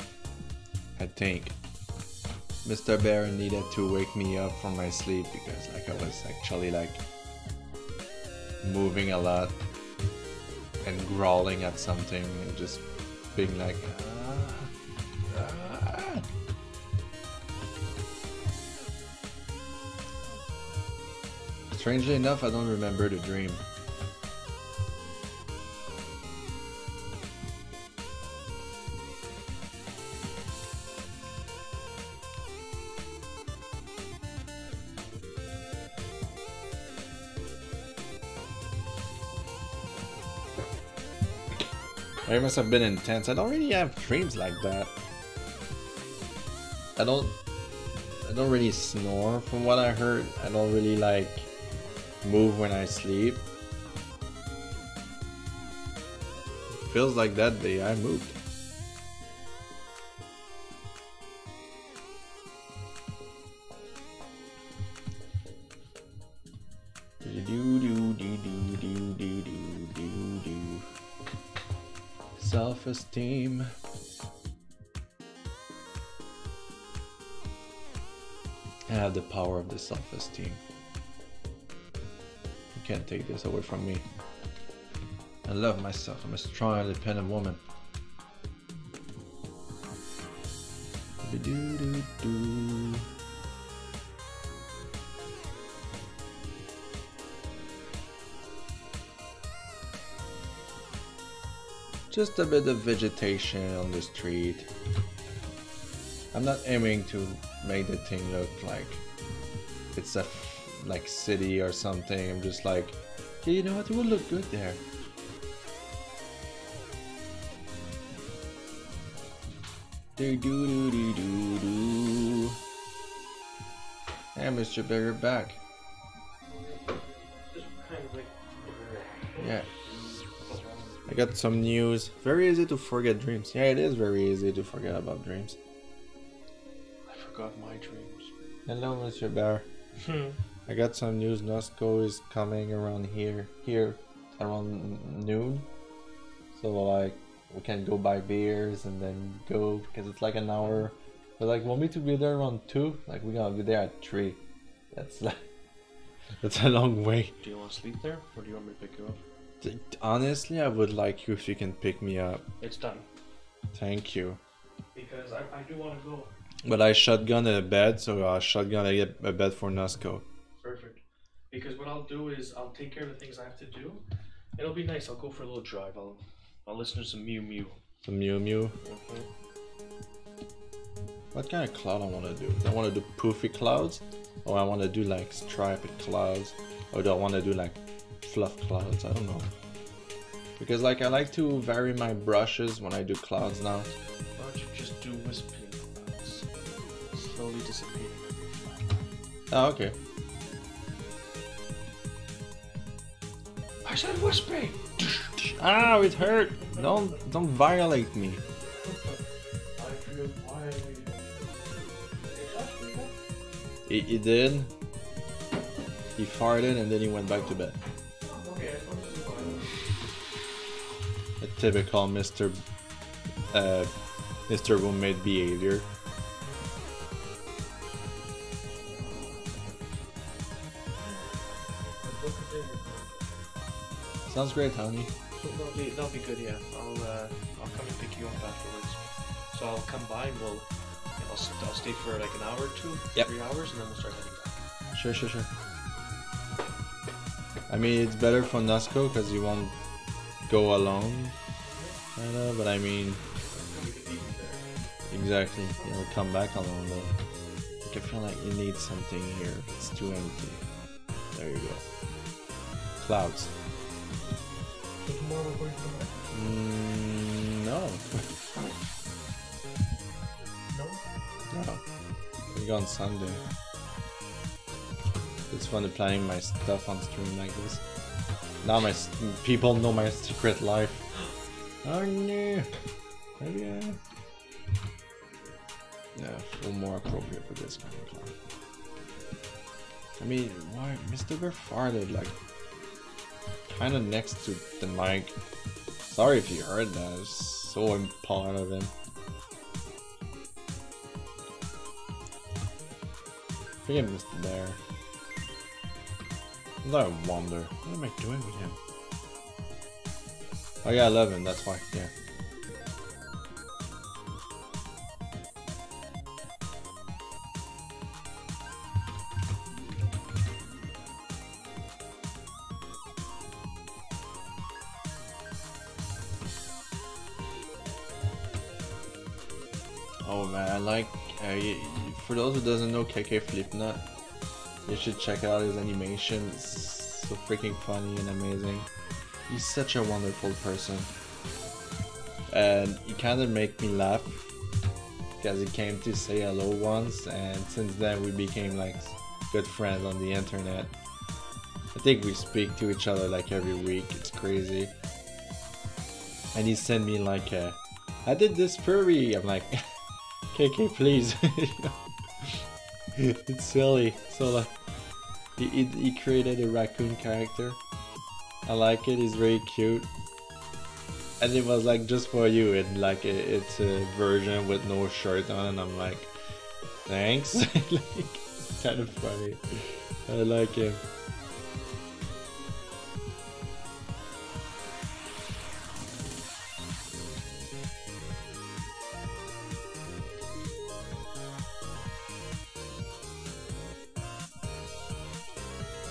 I think Mr. Bear needed to wake me up from my sleep because like I was actually like moving a lot and growling at something and just being like Strangely enough, I don't remember the dream. It must have been intense. I don't really have dreams like that. I don't really snore from what I heard. I don't really like move when I sleep. Feels like that day I moved. Self-esteem. I have the power of the self-esteem. You can't take this away from me. I love myself. I'm a strong, independent woman. Just a bit of vegetation on the street. I'm not aiming to make the thing look like it's a like city or something. I'm just like, yeah, you know what? It will look good there. Do do do do do do. Hey, Mr. Bear, you're back. Just kind of like. Yeah. I got some news. Very easy to forget dreams. Yeah, it is very easy to forget about dreams. I forgot my dreams. Hello, Mr. Bear. I got some news. Nosco is coming around here around noon. So like we can go buy beers and then go because it's like an hour. But like want me to be there around 2? Like we're gonna be there at 3. That's like that's a long way. Do you want to sleep there, or do you want me to pick you up? Honestly, I would like you if you can pick me up. It's done. Thank you. Because I do want to go. But I shotgun a bed, so I'll shotgun a bed for Nosco. Perfect. Because what I'll do is I'll take care of the things I have to do. It'll be nice. I'll go for a little drive. I'll listen to some Mew Mew. Some Mew Mew. What kind of cloud I want to do? Do I want to do poofy clouds? Or I want to do like striped clouds? Or do I want to do like fluff clouds? I don't know. Because like I like to vary my brushes when I do clouds now. Why don't you just do wispy clouds? Slowly disappear. Oh, okay. I said wispy! Ow, it hurt! Don't violate me. I feel violated. He did. He farted and then he went back to bed. Okay, I thought it was violent. A typical Mr. Roommate behavior. Sounds great, honey. That'll be good, yeah. I'll come and pick you up afterwards. So I'll come by and I'll stay for like an hour or 2, Yep. 3 hours, and then we'll start heading back. Sure. I mean, it's better for Nosco because you won't go alone. But I mean, exactly. You'll come back alone though. Like, I feel like you need something here. It's too empty. There you go. Clouds. So tomorrow we're going to come back? No. No? No. We go on Sunday. It's fun to planning my stuff on stream like this. Now people know my secret life. Oh no. Maybe yeah, feel more appropriate for this kind of clown. I mean, why Mr. Bear farted like kind of next to the mic. Sorry if you heard that. It's so impart of him. Forget Mr. Bear. I wonder, what am I doing with him? Oh yeah, I love him, that's why, yeah. Oh man, I like, for those who doesn't know KK Flipnut, you should check out his animation. It's so freaking funny and amazing. He's such a wonderful person. And he kind of made me laugh because he came to say hello once, and since then we became like good friends on the internet. I think we speak to each other like every week. It's crazy. And he sent me like I did this furry. I'm like, KK please. It's silly. So like, he created a raccoon character. I like it. He's very cute. And it was like just for you. And like it's a version with no shirt on. And I'm like, thanks. Like, kind of funny. I like him.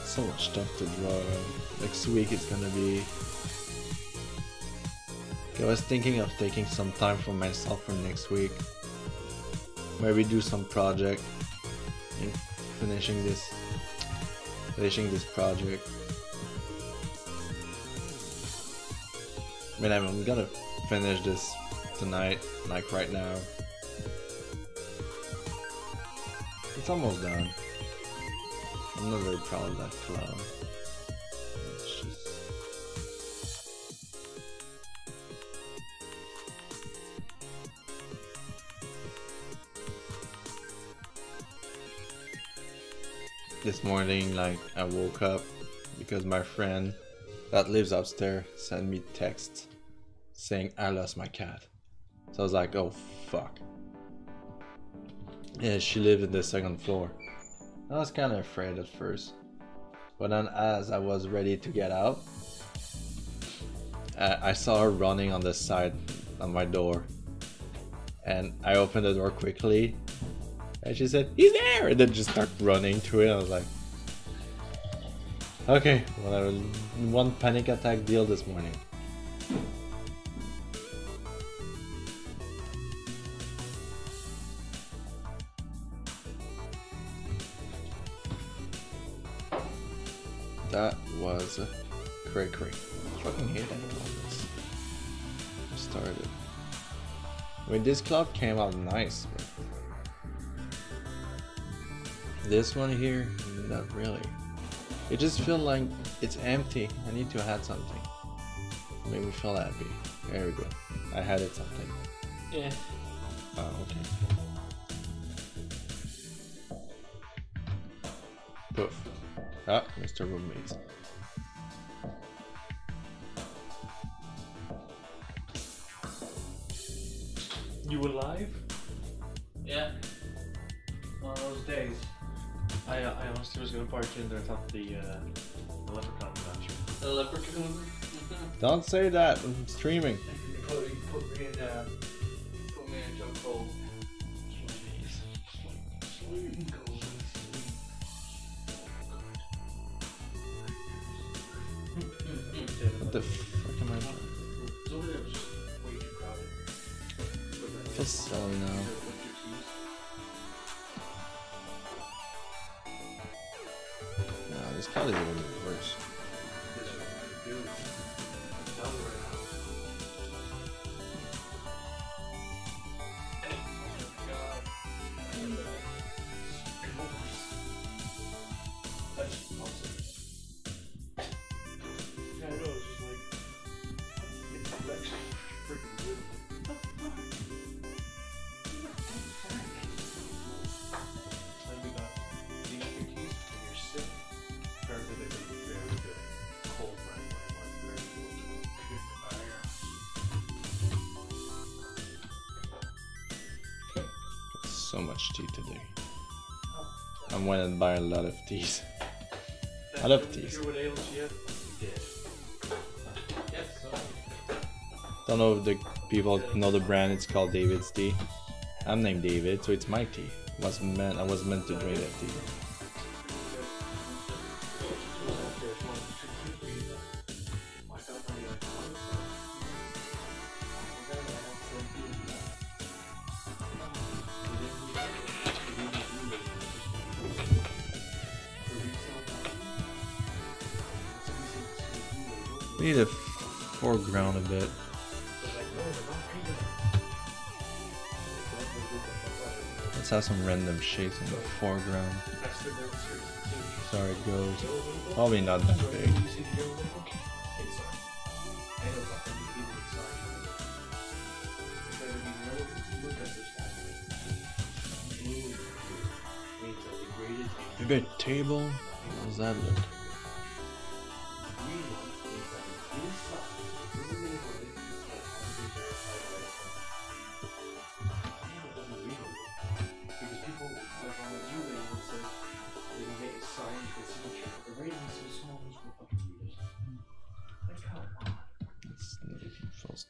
So much stuff to draw. Next week it's gonna be... I was thinking of taking some time for myself for next week. Maybe do some project and finishing this project. I mean, I'm gonna finish this tonight, like right now. It's almost done. I'm not very proud of that cloud. It's just... This morning, like, I woke up because my friend that lives upstairs sent me text saying I lost my cat. So I was like, oh fuck. Yeah, she lived in the second floor. I was kind of afraid at first, but then as I was ready to get out, I saw her running on the side on my door, and I opened the door quickly, and she said, "He's there!" and then just started running to it. I was like, okay, well, I was one panic attack deal this morning. That was cray. I fucking hate any of this. I started. I mean, this cloud came out nice, but this one here, not really. It just feels like it's empty. I need to add something. Make me feel happy. There we go. I added something. Yeah. Oh, okay. Poof. Ah, Mr. Roommate. You alive? Yeah. One of those days. I honestly was gonna barge in there. I thought the leprechaun got you. The leprechaun? Don't say that. I'm streaming. Put me in jump cold. What the fuck am I doing? I feel silly now. Nah, this cloud is even worse. So much tea today. I went and buy a lot of teas. I love teas. Don't know if the people know the brand. It's called David's Tea. I'm named David, so it's my tea. I was meant to drink that tea. We need to foreground a bit. Let's have some random shapes in the foreground. Sorry, it goes. Probably not that big. Maybe a table? How does that look?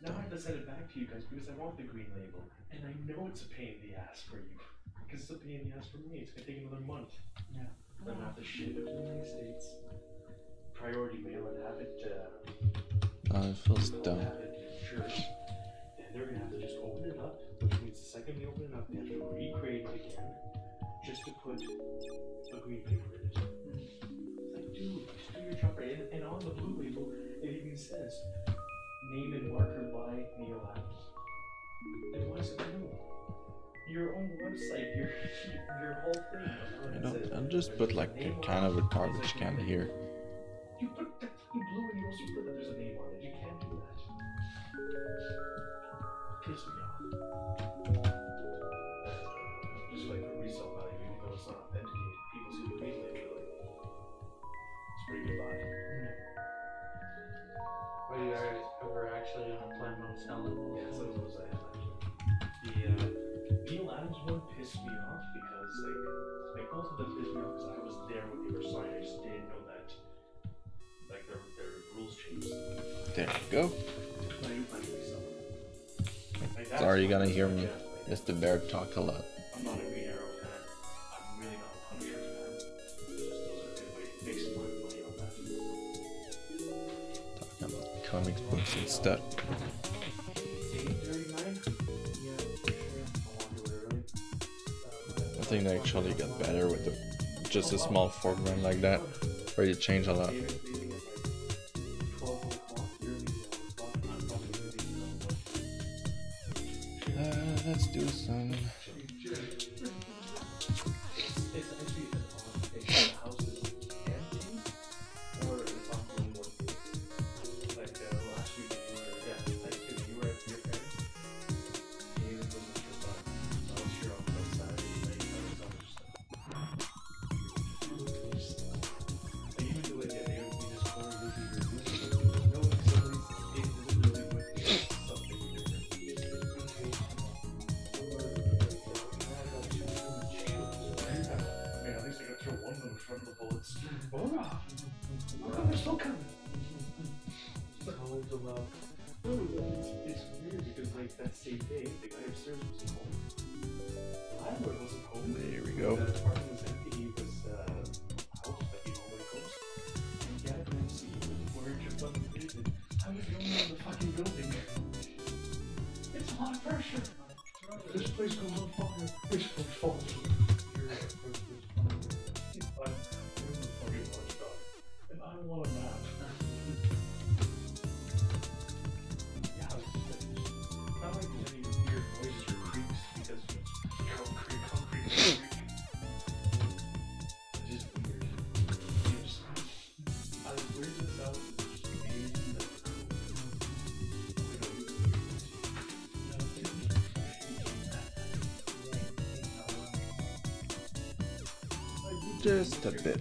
Now I have to send it back to you guys because I want the green label, and I know it's a pain in the ass for you because it's a pain in the ass for me. It's gonna take another month. Yeah. Then I have to ship it to the United States, priority mail, and have it. It feels dumb. Have it insured, and they're gonna have to just open it up, which means the second they open it up, they have to recreate it again, just to put a green paper in it. It's like, dude, just do your job right. And on the blue label, it even says. Name and marker by Neil Adams. Then why is it blue? Your own website, your whole thing. You know, I'll just put like a kind of a garbage can here. You put that fucking blue and you also put that there's a name on it. You can't do that. Piss me off. Just like for resale value, even though it's not authenticated, people see the green label like it's pretty good buy. But you ever actually plan on selling those? Yeah, some of those I have actually. The Neil Adams one pissed me off because like both of them pissed me off because I was there when they were signed. I just didn't know that like their rules changed. There you go. But I do plan to resell them. Like, Sorry, you're gonna hear me. Like, Mr. Bear talk a lot. I'm not a Green Arrow fan. I'm really not a Punisher fan. It's just those are a good way to make some money on that. Talking about comic books and stuff. 8:39? Yeah, for sure. I want to do it early. I think they actually got better with just a small foreground like that, where you change a lot. David's leaving at like 12 o'clock. You're leaving at 1 o'clock. I'm probably going to be Let's do some. It's actually the house is empty, or if I'm doing one thing. Like last week, you were, you were at your parents. David was at your bar. So I was here on Saturday night. I was on your stuff. Like, even the way that they would be just going to do your room. No, it's always individually with something different. Man, at least I got to throw one of them in front of the bullets. Oh, how come they're still coming? Always allowed. No, it's weird because like that same day, the guy upstairs wasn't home. Landlord wasn't home. There we go. That apartment was empty. He was house, but he normally goes. And Gavin didn't see you wearing your fucking David. I was the only one in the fucking building. It's a lot of pressure. This place goes on fire. This place falls. And I want a nap. Yeah, it's not like there's any weird noises or creaks because it's concrete. It's just weird. I was weird this out. It's just amazing that it's cool. Just a bit.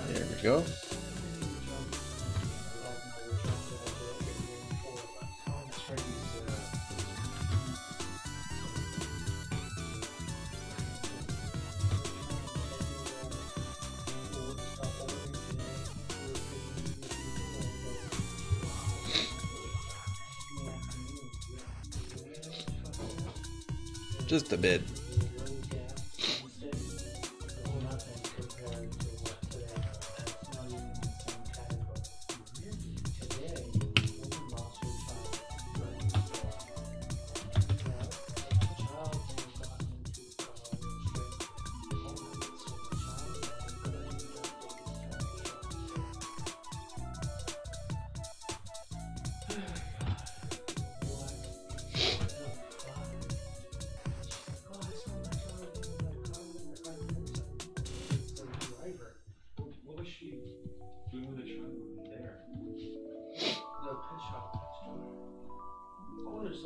There we go. Just a bit.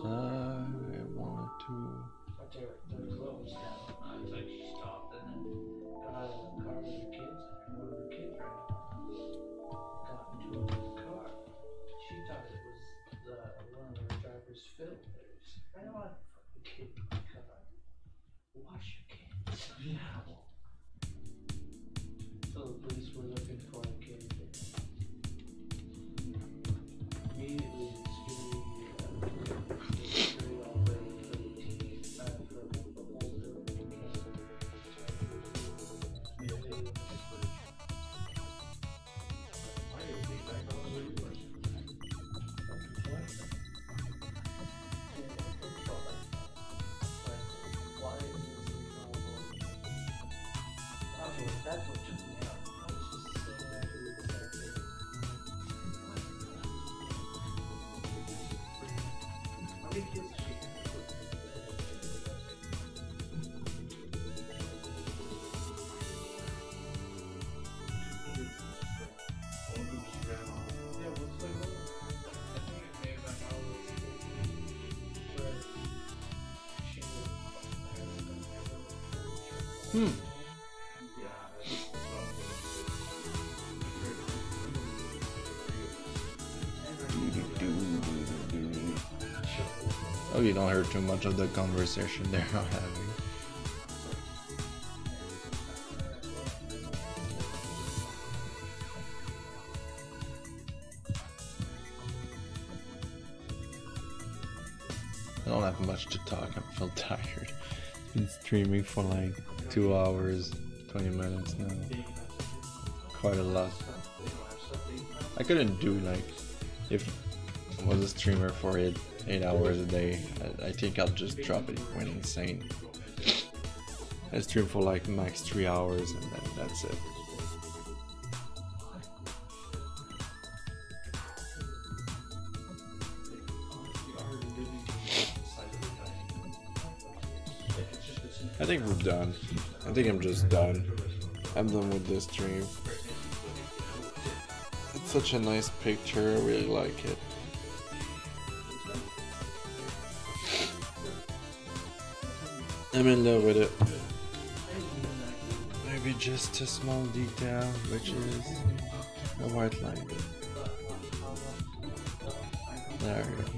I wanted to. But they're closed now. So she stopped and then got out of the car with her kids, and one of her kids ran up. Got into the car. She thought it was one of her driver's filters. I don't want a fucking kid in my car. Wash your kids now. So the police were looking for a kid. Immediately, the security operated for the team, for the whole building. Oh, you don't hear too much of the conversation they're not having. I don't have much to talk, I feel tired. Been streaming for like 2 hours, 20 minutes now. Quite a lot. I couldn't do like, if I was a streamer for 8 hours a day, I think I'll just drop it. It went insane. I stream for like max 3 hours and then that's it. I think we're done. I think I'm just done. I'm done with this stream. It's such a nice picture, I really like it. I'm in love with it. Maybe just a small detail, which is a white line. There we go.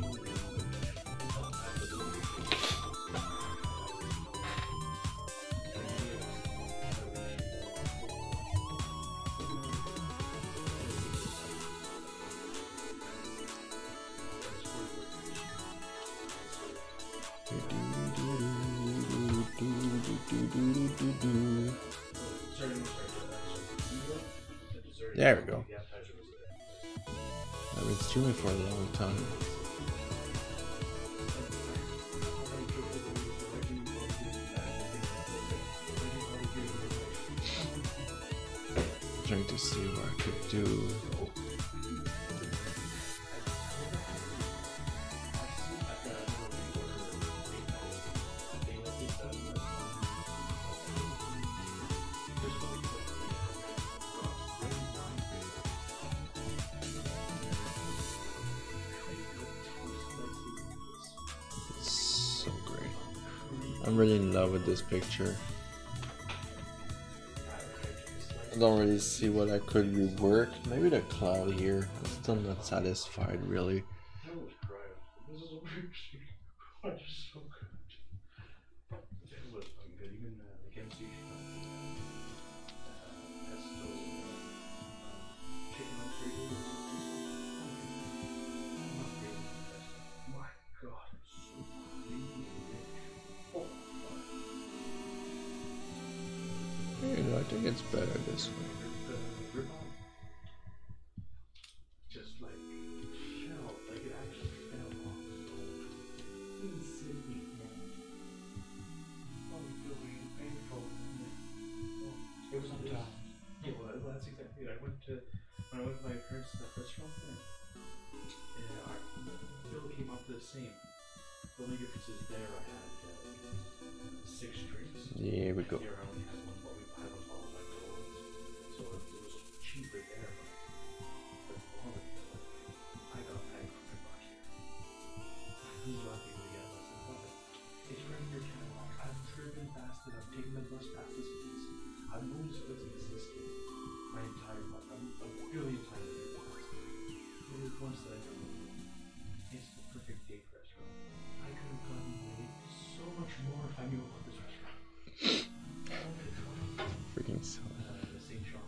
There we go. I've been streaming for a long time. Trying to see what I could do. I'm really in love with this picture. I don't really see what I could rework. Maybe the cloud here. I'm still not satisfied really. I think it's better this way. Just like fell, like it actually fell off his own. Painful. It was on top. Yeah, well, that's exactly it. When I went to my parents' restaurant, our bill came up the same. The only difference is there I had 6 drinks. Yeah, we go. Here I only had one, but we had a bottle of alcohol. So it was cheaper there, but quality, I got back from my buck here. Who's lucky to get less than profit? It's right in your Cadillac. I've driven past it. I've taken the bus past this place. I've known this place existed my entire life. I'm a billion times here past it. It was once that I know. It's the perfect date restaurant. I could have gotten away so much more if I knew about this restaurant. Freaking so. The same shop.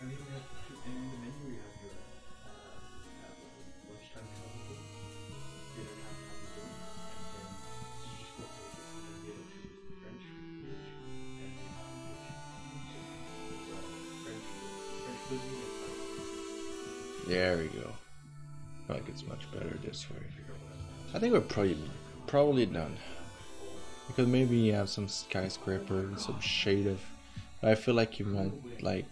And then we have, and in the menu we have your lunchtime coffee, dinner time coffee, and then you just go for this. And the other two is the French dish and the French cuisine and Thai. There we go. I like it's much better this way. I think we're probably done. Because maybe you have some skyscraper and some shade of. I feel like you might like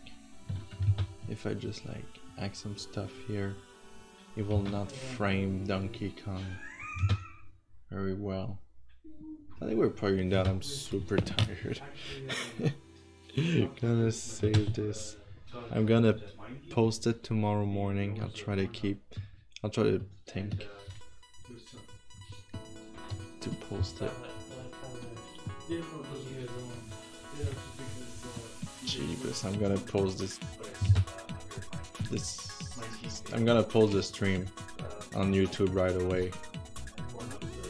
if I just like add some stuff here. It will not frame Donkey Kong very well. I think we're playing that. I'm super tired. Gonna save this. I'm gonna post it tomorrow morning. I'll try to think to post it. Jeebus, I'm gonna post I'm gonna post the stream on YouTube right away.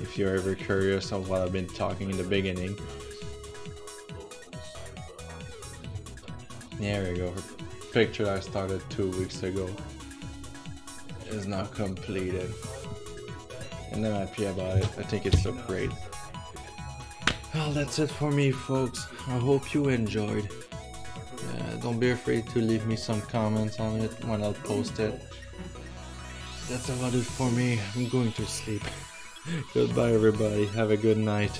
If you're ever curious of what I've been talking in the beginning. There we go. Her picture I started 2 weeks ago is now completed. And I'm happy about it. I think it's looked great. Well, that's it for me, folks. I hope you enjoyed. Don't be afraid to leave me some comments on it when I'll post it. That's about it for me. I'm going to sleep. Goodbye, everybody. Have a good night.